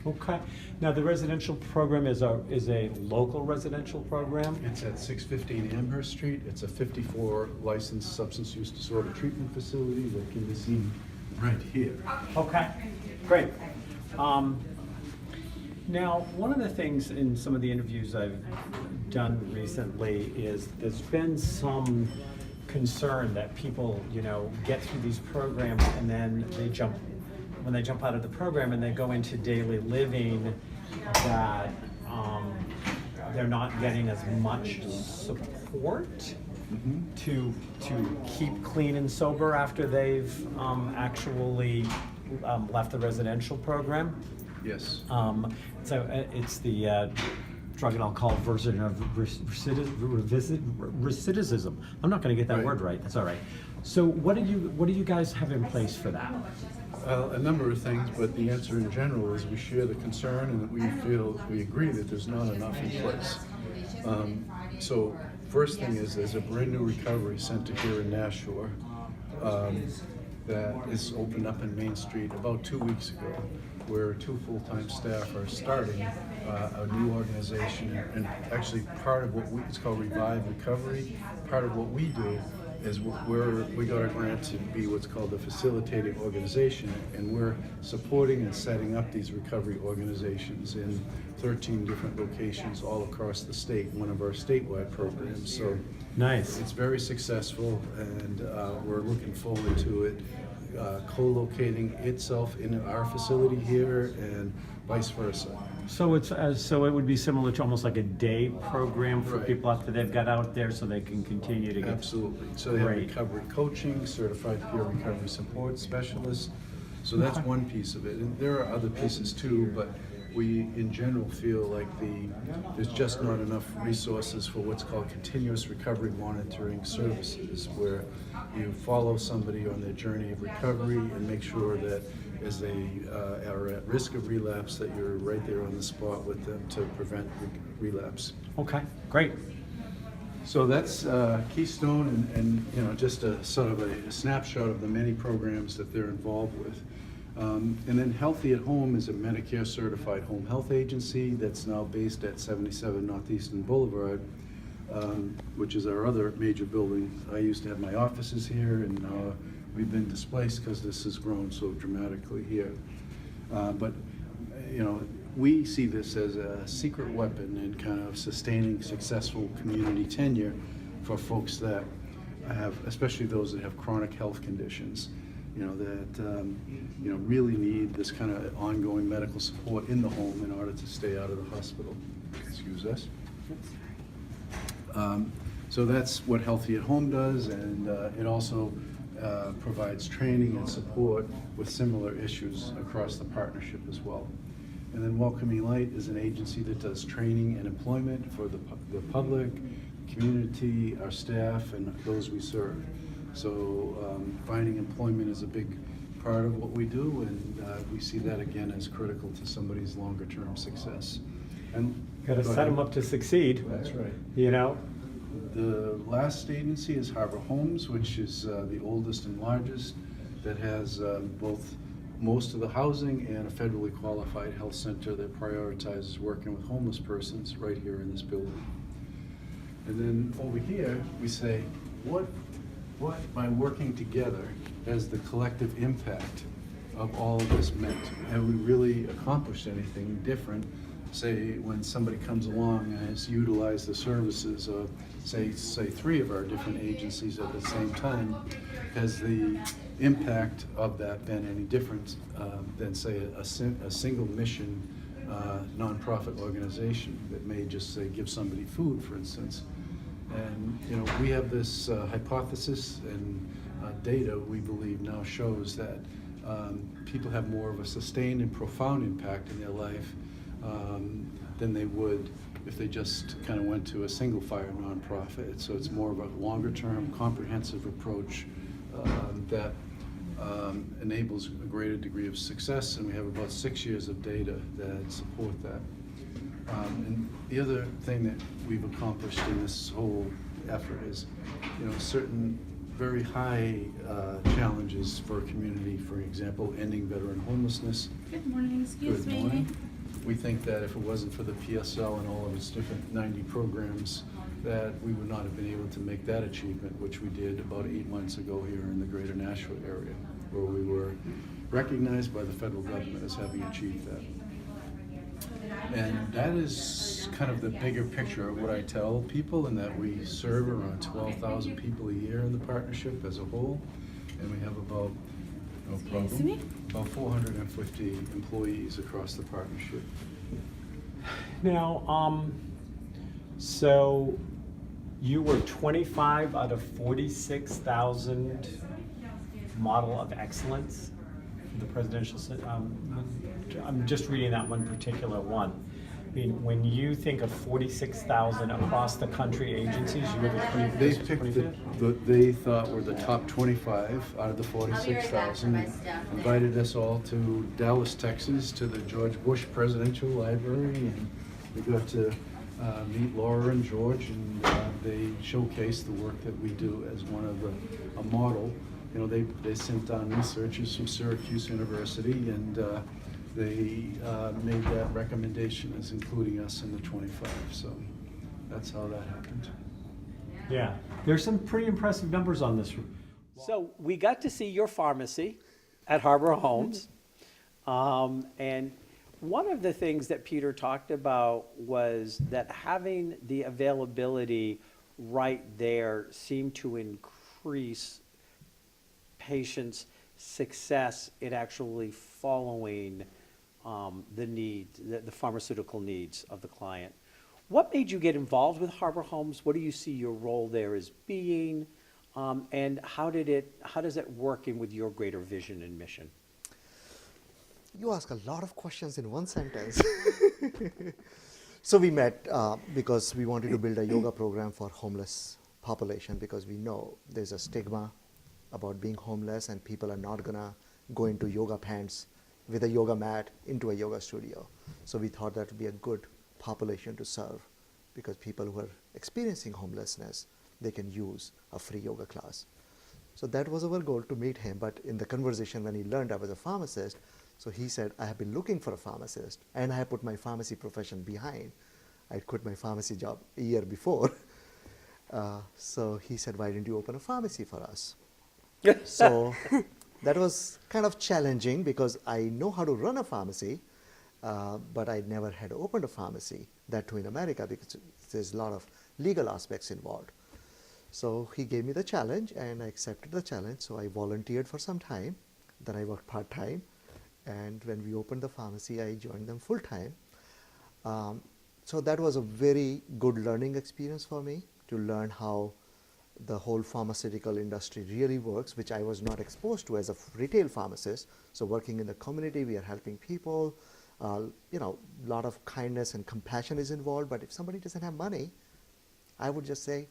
Okay. Now, the residential program is a local residential program? It's at 615 Amherst Street. It's a 54 licensed substance use disorder treatment facility that can be seen right here. Okay, great. Now, one of the things in some of the interviews I've done recently is there's been some concern that people, get through these programs and then when they jump out of the program and they go into daily living, that they're not getting as much support to keep clean and sober after they've actually left the residential program. Yes. So it's the drug and alcohol version of recidivism. I'm not going to get that Right. word right. That's all right. So what do you guys have in place for that? A number of things, but the answer in general is we share the concern and that we agree that there's not enough in place. So first thing is there's a brand new recovery center here in Nashua that is opened up in Main Street about 2 weeks ago, where 2 full-time staff are starting a new organization, and actually part of it's called Revive Recovery. Part of what we do is we got a grant to be what's called a facilitating organization, and we're supporting and setting up these recovery organizations in 13 different locations all across the state, one of our statewide programs. So Nice. it's very successful, and we're looking forward to it co-locating itself in our facility here and vice versa. So it would be similar to almost like a day program for Right. people after they've got out there, so they can continue to get. Absolutely. So they have Great. recovery coaching, certified peer recovery support specialists. So that's one piece of it, and there are other pieces too, but we in general feel like there's just not enough resources for what's called continuous recovery monitoring services, where you follow somebody on their journey of recovery and make sure that as they are at risk of relapse, that you're right there on the spot with them to prevent relapse. Okay, great. So that's Keystone, and just a sort of a snapshot of the many programs that they're involved with. And then Healthy at Home is a Medicare certified home health agency that's now based at 77 Northeastern Boulevard, which is our other major building. I used to have my offices here, and now we've been displaced because this has grown so dramatically here. But we see this as a secret weapon in kind of sustaining successful community tenure for folks that have, especially those that have chronic health conditions, that really need this kind of ongoing medical support in the home in order to stay out of the hospital. Excuse us. So that's what Healthy at Home does, and it also provides training and support with similar issues across the partnership as well. And then Welcoming Light is an agency that does training and employment for the public, community, our staff, and those we serve. So finding employment is a big part of what we do, and we see that again as critical to somebody's longer term success. And Got to set them up to succeed. That's right. The last agency is Harbor Homes, which is the oldest and largest, that has both most of the housing and a federally qualified health center that prioritizes working with homeless persons right here in this building. And then over here, we say, what by working together has the collective impact of all of this meant? Have we really accomplished anything different, say, when somebody comes along and has utilized the services of, say 3 of our different agencies at the same time? Has the impact of that been any different than, say, a single mission nonprofit organization that may just, say, give somebody food, for instance? And we have this hypothesis, and data we believe now shows that people have more of a sustained and profound impact in their life than they would if they just kind of went to a single fire nonprofit. So it's more of a longer term comprehensive approach that enables a greater degree of success, and we have about 6 years of data that support that. And the other thing that we've accomplished in this whole effort is, certain very high challenges for a community. For example, ending veteran homelessness. Good morning, excuse me. Good morning. We think that if it wasn't for the PSL and all of its different 90 programs, that we would not have been able to make that achievement, which we did about 8 months ago here in the greater Nashville area, where we were recognized by the federal government as having achieved that. And that is kind of the bigger picture of what I tell people, and that we serve around 12,000 people a year in the partnership as a whole, and we have about, no problem, about 450 employees across the partnership. Now, so you were 25 out of 46,000 model of excellence for the presidential. I'm just reading that one particular one. I mean, when you think of 46,000 across the country agencies, you were the 25th. They picked they thought were the top 25 out of the 46,000, and invited us all to Dallas, Texas, to the George Bush Presidential Library, and we got to meet Laura and George, and they showcased the work that we do as one of a model. They sent down researchers from Syracuse University, and they made that recommendation as including us in the 25. So that's how that happened. Yeah, there's some pretty impressive numbers on this. So we got to see your pharmacy at Harbor Homes. And one of the things that Peter talked about was that having the availability right there seemed to increase patients' success in actually following the needs, the pharmaceutical needs of the client. What made you get involved with Harbor Homes? What do you see your role there as being? And how does it work in with your greater vision and mission? You ask a lot of questions in one sentence. So we met because we wanted to build a yoga program for homeless population, because we know there's a stigma about being homeless and people are not gonna go into yoga pants with a yoga mat into a yoga studio. So we thought that would be a good population to serve, because people who are experiencing homelessness, they can use a free yoga class. So that was our goal, to meet him. But in the conversation, when he learned I was a pharmacist, so he said, I have been looking for a pharmacist, and I have put my pharmacy profession behind. I quit my pharmacy job a year before. So he said, why didn't you open a pharmacy for us? So that was kind of challenging, because I know how to run a pharmacy, but I never had opened a pharmacy, that too in America, because there's a lot of legal aspects involved. So he gave me the challenge, and I accepted the challenge. So I volunteered for some time, then I worked part-time, and when we opened the pharmacy, I joined them full-time. So that was a very good learning experience for me, to learn how the whole pharmaceutical industry really works, which I was not exposed to as a retail pharmacist. So working in the community, we are helping people. You know, a lot of kindness and compassion is involved. But if somebody doesn't have money, I would just say,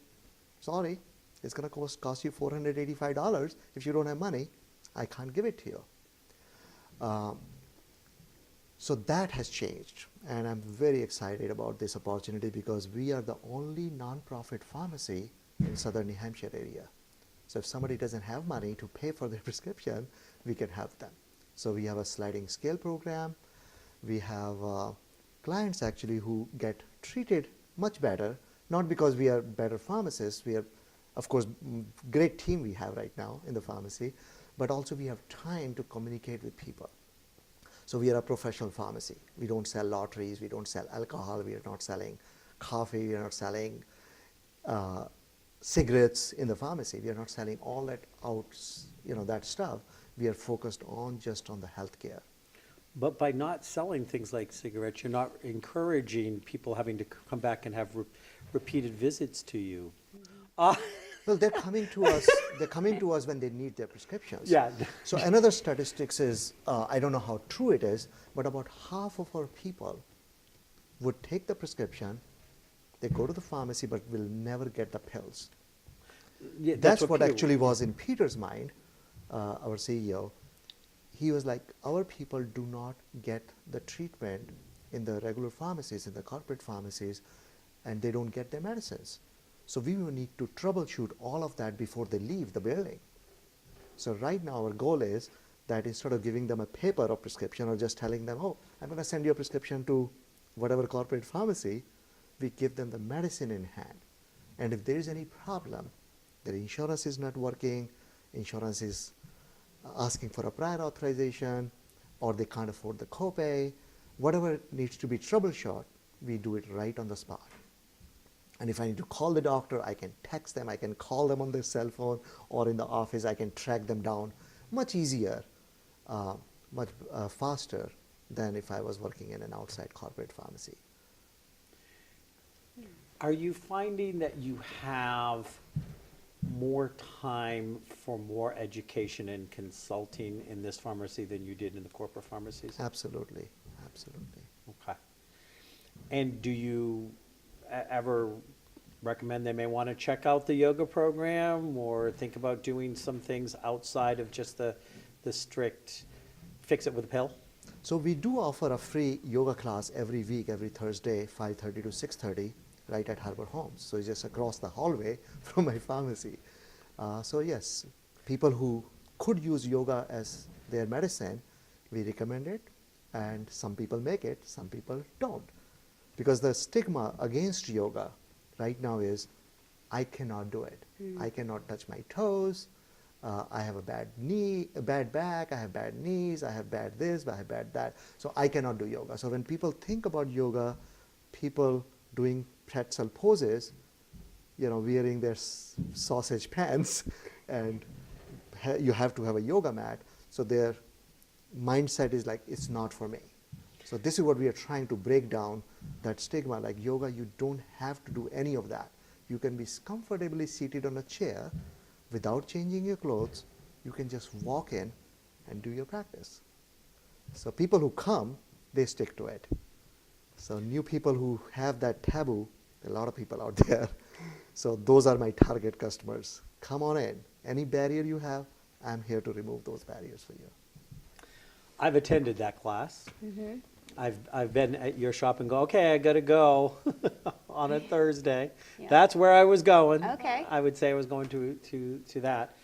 sorry, it's going to cost you $485. If you don't have money, I can't give it to you. So that has changed, and I'm very excited about this opportunity, because we are the only nonprofit pharmacy in southern New Hampshire area. So if somebody doesn't have money to pay for their prescription, we can help them. So we have a sliding scale program. We have clients actually who get treated much better, not because we are better pharmacists. We are, of course, great team we have right now in the pharmacy, but also we have time to communicate with people. So we are a professional pharmacy. We don't sell lotteries. We don't sell alcohol. We are not selling coffee. We are not selling cigarettes in the pharmacy. We are not selling all that that stuff. We are focused on just on the healthcare. But by not selling things like cigarettes, you're not encouraging people having to come back and have repeated visits to you. Well, they're coming to us. They're coming to us when they need their prescriptions. Yeah. So another statistics is, I don't know how true it is, but about half of our people would take the prescription, they go to the pharmacy, but will never get the pills. Yeah, That's what Peter- actually was in Peter's mind, our CEO. He was like, our people do not get the treatment in the regular pharmacies, in the corporate pharmacies, and they don't get their medicines. So we will need to troubleshoot all of that before they leave the building. So right now our goal is that instead of giving them a paper of prescription or just telling them, oh, I'm going to send you a prescription to whatever corporate pharmacy, we give them the medicine in hand. And if there is any problem, their insurance is not working, insurance is asking for a prior authorization, or they can't afford the copay, whatever needs to be troubleshot, we do it right on the spot. And if I need to call the doctor, I can text them, I can call them on their cell phone, or in the office, I can track them down much easier, much faster than if I was working in an outside corporate pharmacy. Are you finding that you have more time for more education and consulting in this pharmacy than you did in the corporate pharmacies? Absolutely, absolutely. Okay. And do you ever recommend they may want to check out the yoga program, or think about doing some things outside of just the strict fix it with a pill? So we do offer a free yoga class every week, every Thursday, 5:30 to 6:30, right at Harbor Homes. So it's just across the hallway from my pharmacy. So yes, people who could use yoga as their medicine, we recommend it, and some people make it, some people don't. Because the stigma against yoga right now is, I cannot do it. I cannot touch my toes. I have a bad knee, a bad back. I have bad knees. I have bad this. I have bad that. So I cannot do yoga. So when people think about yoga, people doing pretzel poses, wearing their sausage pants, and you have to have a yoga mat. So their mindset is like, it's not for me. So this is what we are trying to break down, that stigma. Like yoga, you don't have to do any of that. You can be comfortably seated on a chair without changing your clothes. You can just walk in and do your practice. So people who come, they stick to it. So new people who have that taboo, a lot of people out there. So those are my target customers. Come on in. Any barrier you have, I'm here to remove those barriers for you. I've attended that class. I've been at your shop and go, okay, I gotta go on a Thursday. Yeah. That's where I was going. Okay. I would say I was going to that.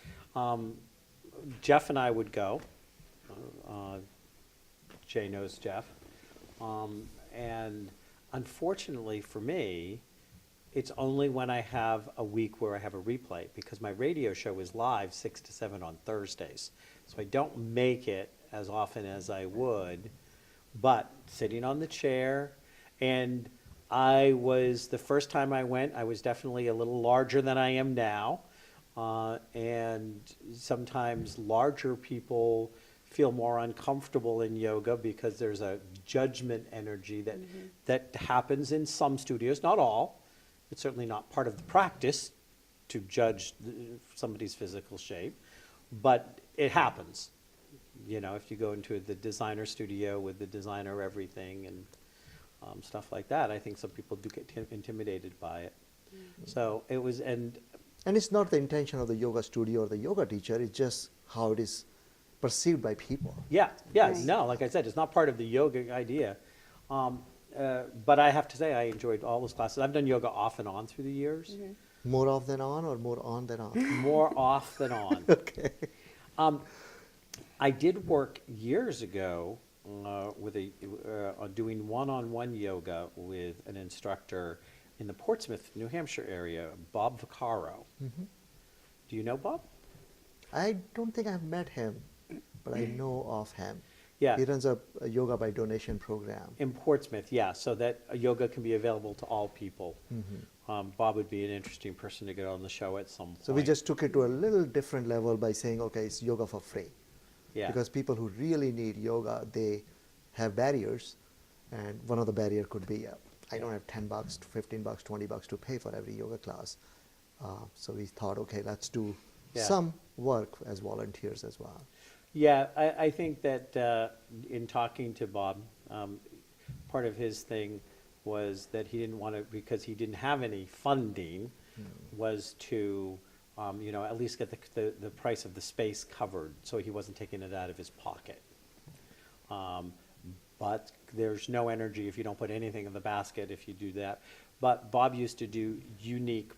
Jeff and I would go. Jay knows Jeff. And unfortunately for me, it's only when I have a week where I have a replay, because my radio show is live 6 to 7 on Thursdays. So I don't make it as often as I would, but sitting on the chair, and the first time I went, I was definitely a little larger than I am now. And sometimes larger people feel more uncomfortable in yoga because there's a judgment energy that happens in some studios, not all. It's certainly not part of the practice to judge somebody's physical shape, but it happens. You know, if you go into the designer studio with the designer everything and stuff like that, I think some people do get intimidated by it. So it was, and it's not the intention of the yoga studio or the yoga teacher, it's just how it is perceived by people. yeah, Right. no, like I said, it's not part of the yoga idea. But I have to say, I enjoyed all those classes. I've done yoga off and on through the years. More off than on or more on than off? More off than on. Okay. I did work years ago with doing one-on-one yoga with an instructor in the Portsmouth, New Hampshire area, Bob Vaccaro. Do you know Bob? I don't think I've met him, but I know of him. Yeah. He runs a yoga by donation program. In Portsmouth, yeah, so that yoga can be available to all people. Bob would be an interesting person to get on the show at some point. So we just took it to a little different level by saying, okay, it's yoga for free. Yeah. Because people who really need yoga, they have barriers, and one of the barrier could be, I don't have $10, $15, $20 to pay for every yoga class. So we thought, okay, let's do some work as volunteers as well. Yeah, I think that in talking to Bob, part of his thing was that he didn't want to, because he didn't have any funding, was to, at least get the price of the space covered, so he wasn't taking it out of his pocket. But there's no energy if you don't put anything in the basket if you do that. But Bob used to do unique,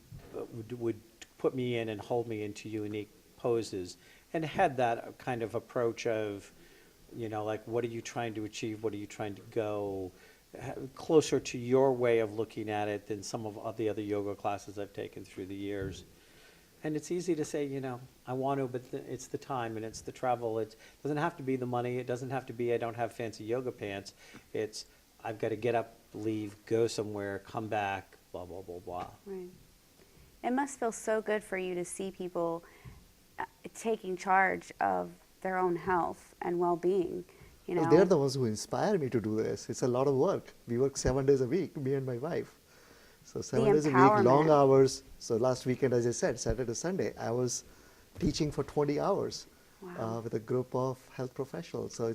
would put me in and hold me into unique poses, and had that kind of approach of, like, what are you trying to achieve? What are you trying to go? Closer to your way of looking at it than some of the other yoga classes I've taken through the years. And it's easy to say, I want to, but it's the time and it's the travel. It doesn't have to be the money. It doesn't have to be, I don't have fancy yoga pants. It's, I've got to get up, leave, go somewhere, come back, blah, blah, blah, blah. Right. It must feel so good for you to see people taking charge of their own health and well-being. Well, they're the ones who inspire me to do this. It's a lot of work. We work 7 days a week, me and my wife. So 7 days a week, long hours. So last weekend, as I said, Saturday to Sunday, I was teaching for 20 hours with a group of health professionals. So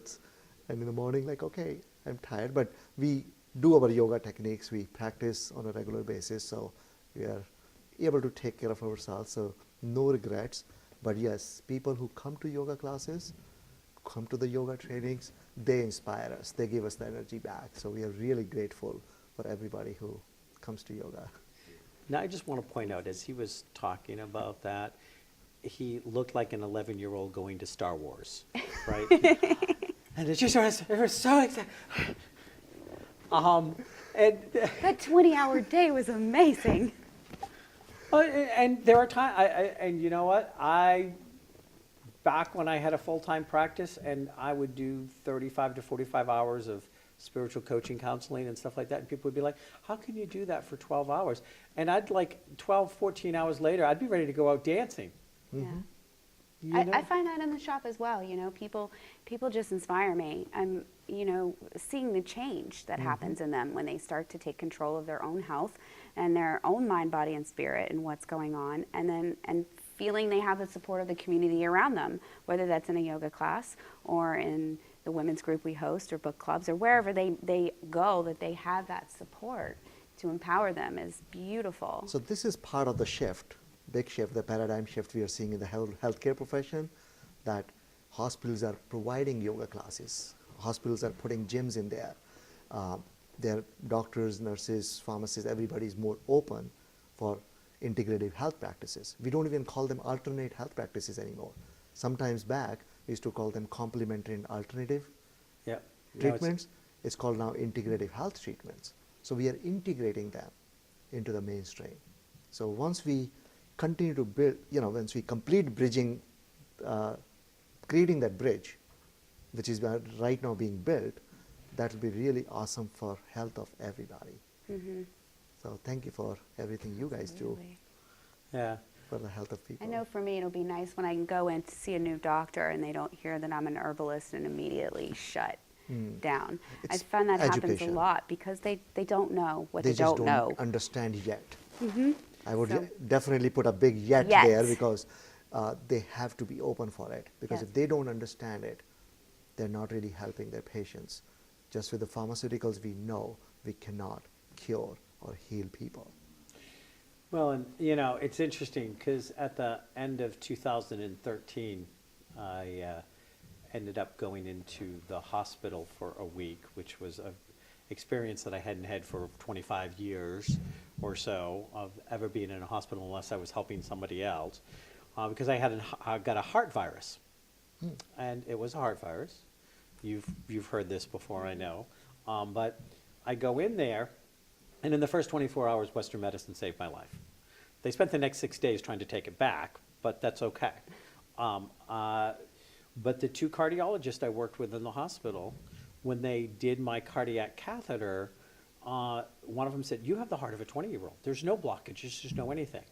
and in the morning, like, okay, I'm tired. But we do our yoga techniques. We practice on a regular basis. So we are able to take care of ourselves. So no regrets. But yes, people who come to yoga classes, come to the yoga trainings, they inspire us. They give us the energy back. So we are really grateful for everybody who comes to yoga. Now, I just want to point out, as he was talking about that, he looked like an 11-year-old going to Star Wars, right? And it was so exciting. That 20-hour day was amazing. And there are times, and you know what? Back when I had a full-time practice, and I would do 35 to 45 hours of spiritual coaching, counseling, and stuff like that, and people would be like, how can you do that for 12 hours? And I'd 12, 14 hours later, I'd be ready to go out dancing. Yeah. I find that in the shop as well. People just inspire me. I'm, seeing the change that happens in them when they start to take control of their own health and their own mind, body, and spirit and what's going on, and feeling they have the support of the community around them, whether that's in a yoga class or in the women's group we host or book clubs or wherever they go, that they have that support to empower them is beautiful. So this is part of the shift, big shift, the paradigm shift we are seeing in the healthcare profession, that hospitals are providing yoga classes. Hospitals are putting gyms in there. Their doctors, nurses, pharmacists, everybody is more open for integrative health practices. We don't even call them alternate health practices anymore. Sometimes back, we used to call them complementary and alternative Yep. treatments. It's called now integrative health treatments. So we are integrating them into the mainstream. So once we continue to build, once we complete bridging, creating that bridge, which is right now being built, that will be really awesome for health of everybody. Mm-hmm. So thank you for everything you guys do Absolutely. Yeah. for the health of people. I know for me it'll be nice when I can go in to see a new doctor and they don't hear that I'm an herbalist and immediately shut down. I It's find that happens a education. lot because they don't know what They they just don't don't know. understand yet. I would So- definitely put a big yet Yet. there, because they have to be open for it. Because Yes. if they don't understand it, they're not really helping their patients. Just with the pharmaceuticals, we know we cannot cure or heal people. Well, and it's interesting because at the end of 2013, I ended up going into the hospital for a week, which was an experience that I hadn't had for 25 years or so of ever being in a hospital unless I was helping somebody else, because I got a heart virus, and it was a heart virus. You've heard this before, I know, but I go in there. And in the first 24 hours, Western medicine saved my life. They spent the next 6 days trying to take it back, but that's okay. But the two cardiologists I worked with in the hospital, when they did my cardiac catheter, one of them said, "You have the heart of a 20-year-old. There's no blockages, there's no anything."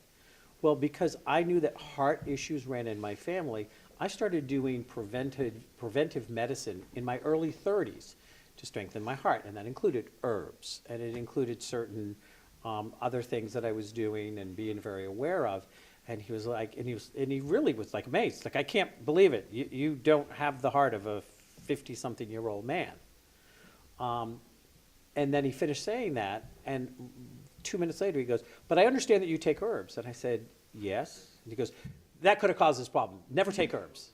Well, because I knew that heart issues ran in my family, I started doing preventive medicine in my early 30s. To strengthen my heart, and that included herbs, and it included certain other things that I was doing and being very aware of. And he was like, and he really was like amazed, like, I can't believe it. You don't have the heart of a 50-something-year-old man. And then he finished saying that, and 2 minutes later he goes, "But I understand that you take herbs." And I said, "Yes." And he goes, "That could have caused this problem. Never take herbs.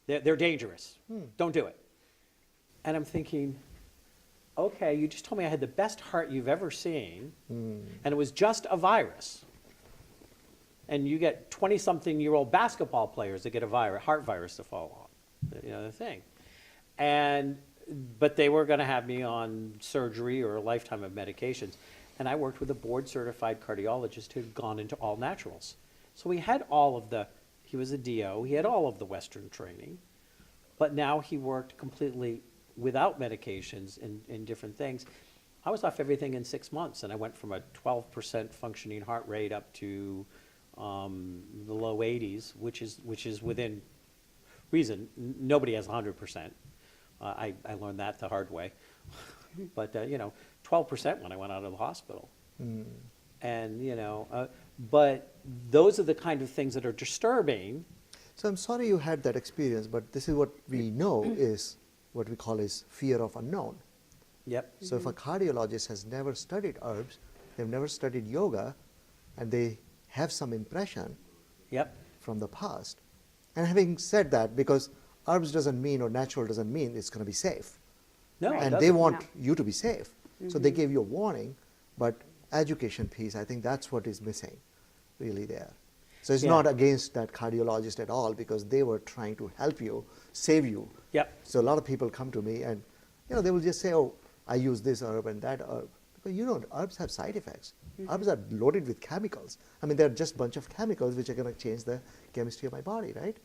They're dangerous. Don't do it." And I'm thinking, okay, you just told me I had the best heart you've ever seen, and it was just a virus. And you get 20-something-year-old basketball players that get a heart virus to fall on, the thing. But they were going to have me on surgery or a lifetime of medications. And I worked with a board-certified cardiologist who had gone into all naturals. So he had he was a DO, he had all of the Western training, but now he worked completely without medications and different things. I was off everything in 6 months, and I went from a 12% functioning heart rate up to the low 80s, which is within reason. Nobody has 100%. I learned that the hard way. But 12% when I went out of the hospital. And but those are the kind of things that are disturbing. So I'm sorry you had that experience, but this is what we know is what we call is fear of unknown. Yep. So if a cardiologist has never studied herbs, they've never studied yoga, and they have some impression Yep. from the past. And having said that, because herbs doesn't mean or natural doesn't mean it's going to be safe. No, it And doesn't. they want No. you to be safe. So they gave you a warning, but education piece, I think that's what is missing really there. So it's Yeah. not against that cardiologist at all, because they were trying to help you, save you. Yep. So a lot of people come to me and they will just say, "Oh, I use this herb and that herb." Because herbs have side effects. Herbs are loaded with chemicals. I mean, they're just a bunch of chemicals which are going to change the chemistry of my body, right?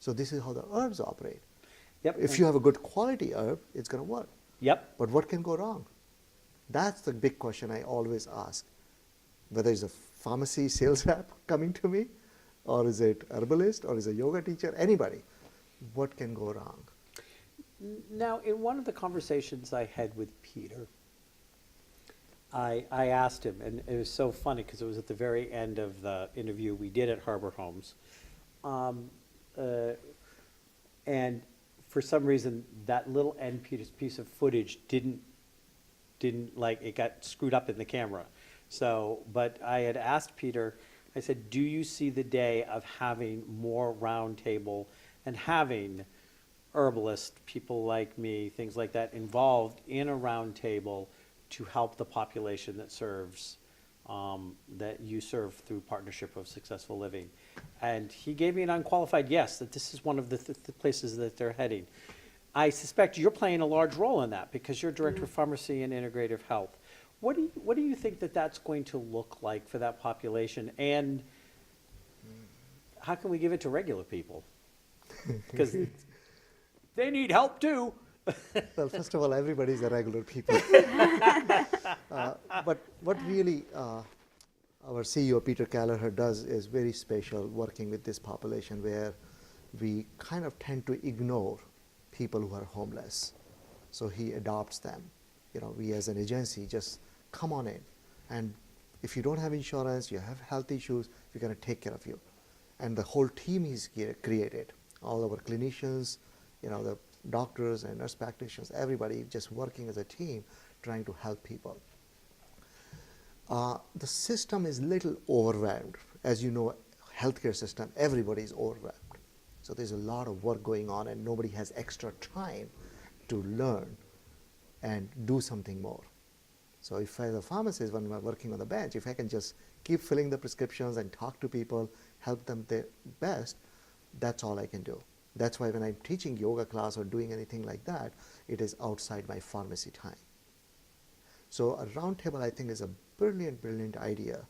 So this is how the herbs operate. Yep. If you have a good quality herb, it's going to work. Yep. But what can go wrong? That's the big question I always ask. Whether it's a pharmacy sales rep coming to me, or is it herbalist, or is it a yoga teacher, anybody, what can go wrong? Now, in one of the conversations I had with Peter, I asked him, and it was so funny because it was at the very end of the interview we did at Harbor Homes. And for some reason, that little end piece of footage didn't like, it got screwed up in the camera. So, but I had asked Peter, I said, do you see the day of having more roundtable and having herbalists, people like me, things like that, involved in a roundtable to help the population that serves, that you serve through Partnership of Successful Living? And he gave me an unqualified yes, that this is one of the places that they're heading. I suspect you're playing a large role in that because you're Director of Pharmacy and Integrative Health. What do you think that that's going to look like for that population? And how can we give it to regular people? Because they need help too. Well, first of all, everybody's a regular people. But what really our CEO, Peter Callagher, does is very special working with this population where we kind of tend to ignore people who are homeless. So he adopts them. You know, we as an agency just come on in. And if you don't have insurance, you have health issues, we're going to take care of you. And the whole team he's created, all our clinicians, you know, the doctors and nurse practitioners, everybody just working as a team trying to help people. The system is little overwhelmed. As you know, healthcare system, everybody is overwhelmed. So there's a lot of work going on and nobody has extra time to learn and do something more. So if as a pharmacist, when I'm working on the bench, if I can just keep filling the prescriptions and talk to people, help them their best, that's all I can do. That's why when I'm teaching yoga class or doing anything like that, it is outside my pharmacy time. So a roundtable, I think, is a brilliant, brilliant idea.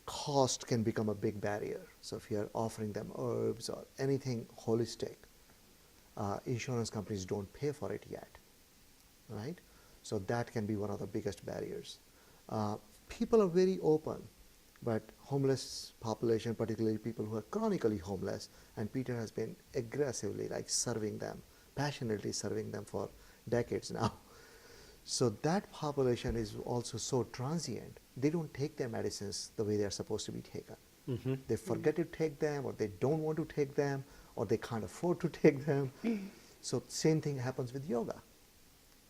Cost can become a big barrier. So if you're offering them herbs or anything holistic, insurance companies don't pay for it yet, right? So that can be one of the biggest barriers. People are very open, but homeless population, particularly people who are chronically homeless, and Peter has been aggressively serving them, passionately serving them for decades now. So that population is also so transient. They don't take their medicines the way they are supposed to be taken. Mm-hmm. They forget to take them, or they don't want to take them, or they can't afford to take them. So same thing happens with yoga.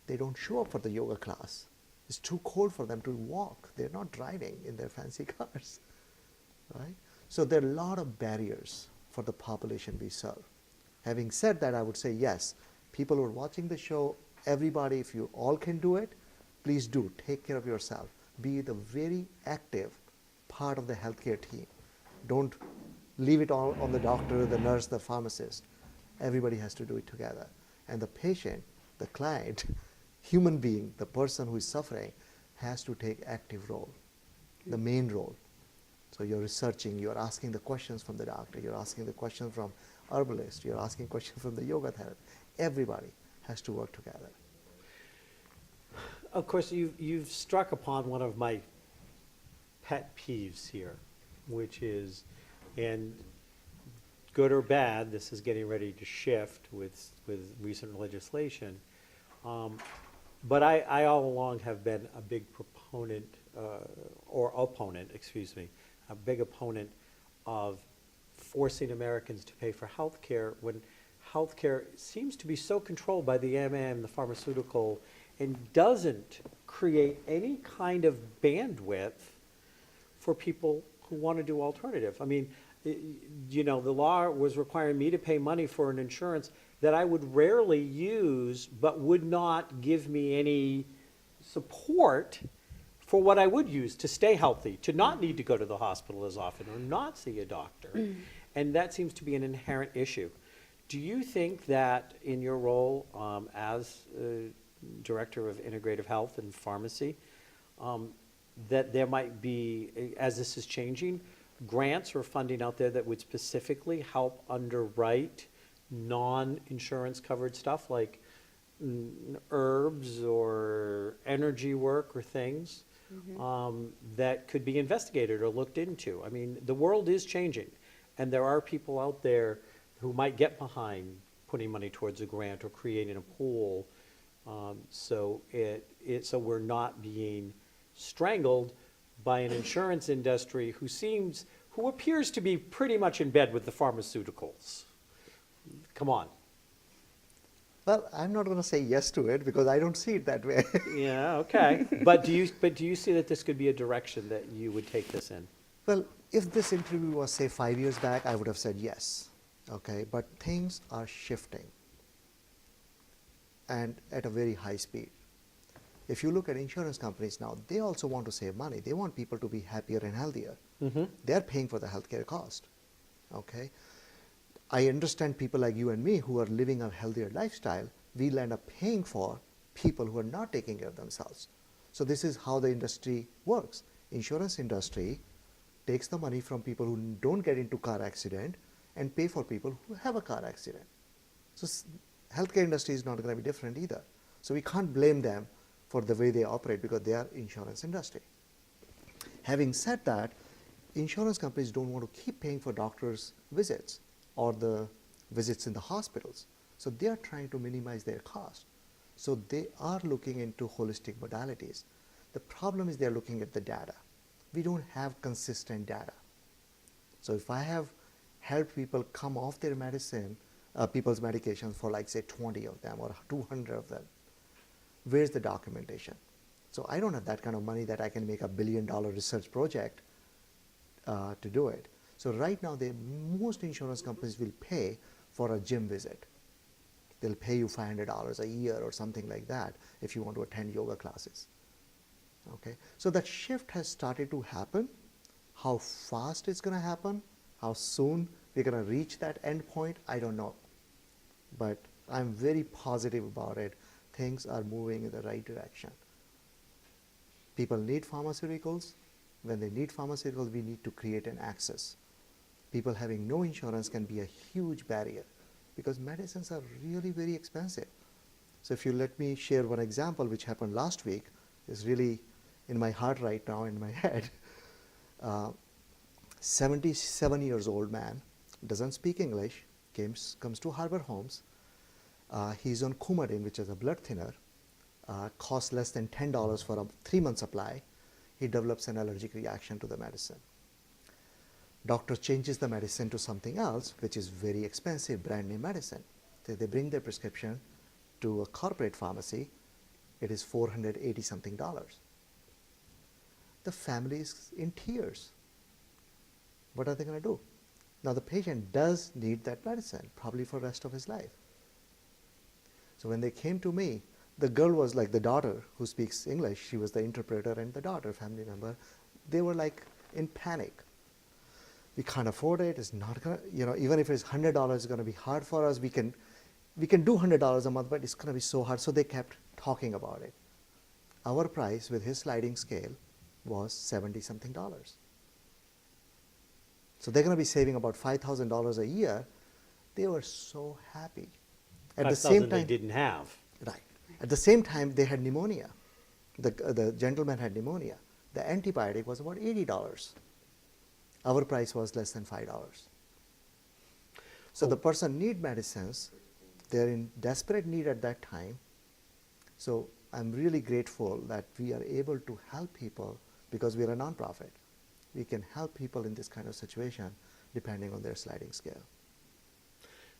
They don't show up for the yoga class. It's too cold for them to walk. They're not driving in their fancy cars, right? So there are a lot of barriers for the population we serve. Having said that, I would say yes, people who are watching the show, everybody, if you all can do it, please do. Take care of yourself. Be the very active part of the healthcare team. Don't leave it all on the doctor, the nurse, the pharmacist. Everybody has to do it together. And the patient, the client, human being, the person who is suffering, has to take active role, the main role. So you're researching, you're asking the questions from the doctor, you're asking the questions from herbalist, you're asking questions from the yoga therapist. Everybody has to work together. Of course, you've struck upon one of my pet peeves here, which is, and good or bad, this is getting ready to shift with recent legislation. But I all along have been a big proponent, a big opponent of forcing Americans to pay for health care when health care seems to be so controlled by the MM, the pharmaceutical, and doesn't create any kind of bandwidth for people who want to do alternative. I mean, you know, the law was requiring me to pay money for an insurance that I would rarely use, but would not give me any support for what I would use to stay healthy, to not need to go to the hospital as often or not see a doctor. And that seems to be an inherent issue. Do you think that in your role as Director of Integrative Health and Pharmacy, that there might be, as this is changing, grants or funding out there that would specifically help underwrite non-insurance covered stuff like herbs or energy work or things that could be investigated or looked into? I mean, the world is changing, and there are people out there who might get behind putting money towards a grant or creating a pool So we're not being strangled by an insurance industry who appears to be pretty much in bed with the pharmaceuticals. Come on. Well, I'm not going to say yes to it because I don't see it that way. Yeah, okay. But do you see that this could be a direction that you would take this in? Well, if this interview was, say, 5 years back, I would have said yes. Okay, but things are shifting and at a very high speed. If you look at insurance companies now, they also want to save money. They want people to be happier and healthier. They're paying for the healthcare cost. Okay, I understand people like you and me who are living a healthier lifestyle, we'll end up paying for people who are not taking care of themselves. So this is how the industry works. Insurance industry takes the money from people who don't get into car accident and pay for people who have a car accident. So healthcare industry is not going to be different either. So we can't blame them for the way they operate because they are insurance industry. Having said that, insurance companies don't want to keep paying for doctors' visits or the visits in the hospitals. So they are trying to minimize their cost. So they are looking into holistic modalities. The problem is they're looking at the data. We don't have consistent data. So if I have helped people come off their medicine, people's medications for like say 20 of them or 200 of them, where's the documentation? So I don't have that kind of money that I can make $1 billion research project to do it. So right now, most insurance companies will pay for a gym visit. They'll pay you $500 a year or something like that if you want to attend yoga classes. Okay, so that shift has started to happen. How fast it's going to happen, how soon we're going to reach that end point, I don't know. But I'm very positive about it. Things are moving in the right direction. People need pharmaceuticals. When they need pharmaceuticals, we need to create an access. People having no insurance can be a huge barrier because medicines are really very expensive. So if you let me share one example which happened last week, is really in my heart right now, in my head. 77 years old man, doesn't speak English, comes to Harbor Homes. He's on Coumadin, which is a blood thinner, costs less than $10 for a 3-month supply. He develops an allergic reaction to the medicine. Doctor changes the medicine to something else, which is very expensive, brand name medicine. They bring their prescription to a corporate pharmacy. It is $480 something. The family is in tears. What are they going to do? Now the patient does need that medicine, probably for the rest of his life. So when they came to me, the girl was like the daughter who speaks English. She was the interpreter and the daughter, family member. They were like in panic. We can't afford it. It's not going to, even if it's $100, it's going to be hard for us. We can do $100 a month, but it's going to be so hard. So they kept talking about it. Our price with his sliding scale was $70 something. So they're going to be saving about $5,000 a year. They were so happy. At the same time, they didn't have. Right. At the same time, they had pneumonia. The gentleman had pneumonia. The antibiotic was about $80. Our price was less than $5. So the person need medicines. They're in desperate need at that time. So I'm really grateful that we are able to help people because we're a nonprofit. We can help people in this kind of situation depending on their sliding scale.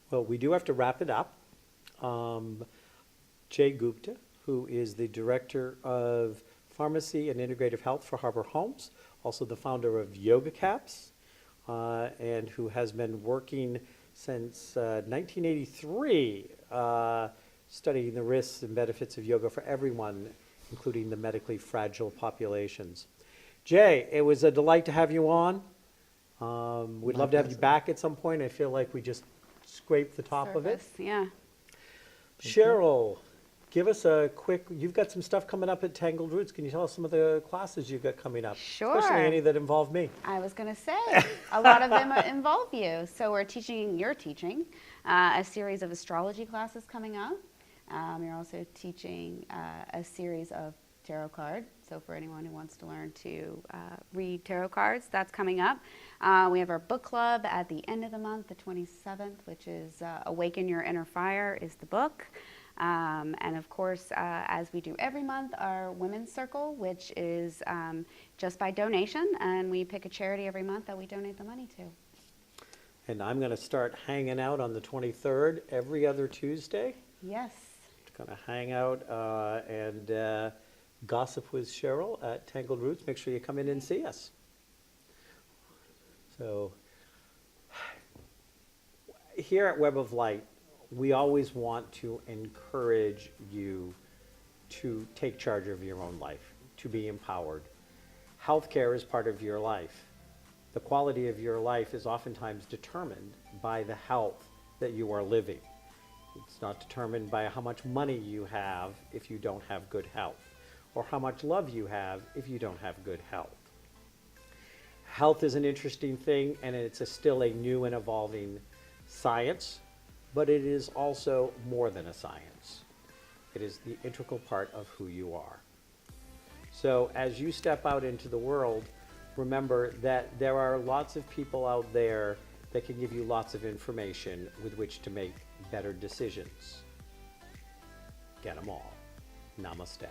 Well, we do have to wrap it up. Jay Gupta, who is the Director of Pharmacy and Integrative Health for Harbor Homes, also the founder of YogaCaps, and who has been working since 1983, studying the risks and benefits of yoga for everyone, including the medically fragile populations. Jay, it was a delight to have you on. We'd love to have you back at some point. I feel like we just scraped the top of it. Surface, yeah. Cheryl, give us a quick, you've got some stuff coming up at Tangled Roots. Can you tell us some of the classes you've got coming up? Sure. Especially any that involve me. I was going to say, a lot of them involve you. So you're teaching a series of astrology classes coming up. You're also teaching a series of tarot cards. So for anyone who wants to learn to read tarot cards, that's coming up. We have our book club at the end of the month, the 27th, which is Awaken Your Inner Fire is the book. And of course, as we do every month, our Women's Circle, which is just by donation, and we pick a charity every month that we donate the money to. And I'm going to start hanging out on the 23rd every other Tuesday. Yes. Going to hang out and gossip with Cheryl at Tangled Roots. Make sure you come in and see us. So here at Web of Light, we always want to encourage you to take charge of your own life, to be empowered. Healthcare is part of your life. The quality of your life is oftentimes determined by the health that you are living. It's not determined by how much money you have if you don't have good health, or how much love you have if you don't have good health. Health is an interesting thing, and it's still a new and evolving science, but it is also more than a science. It is the integral part of who you are. So as you step out into the world, remember that there are lots of people out there that can give you lots of information with which to make better decisions. Get them all. Namaste.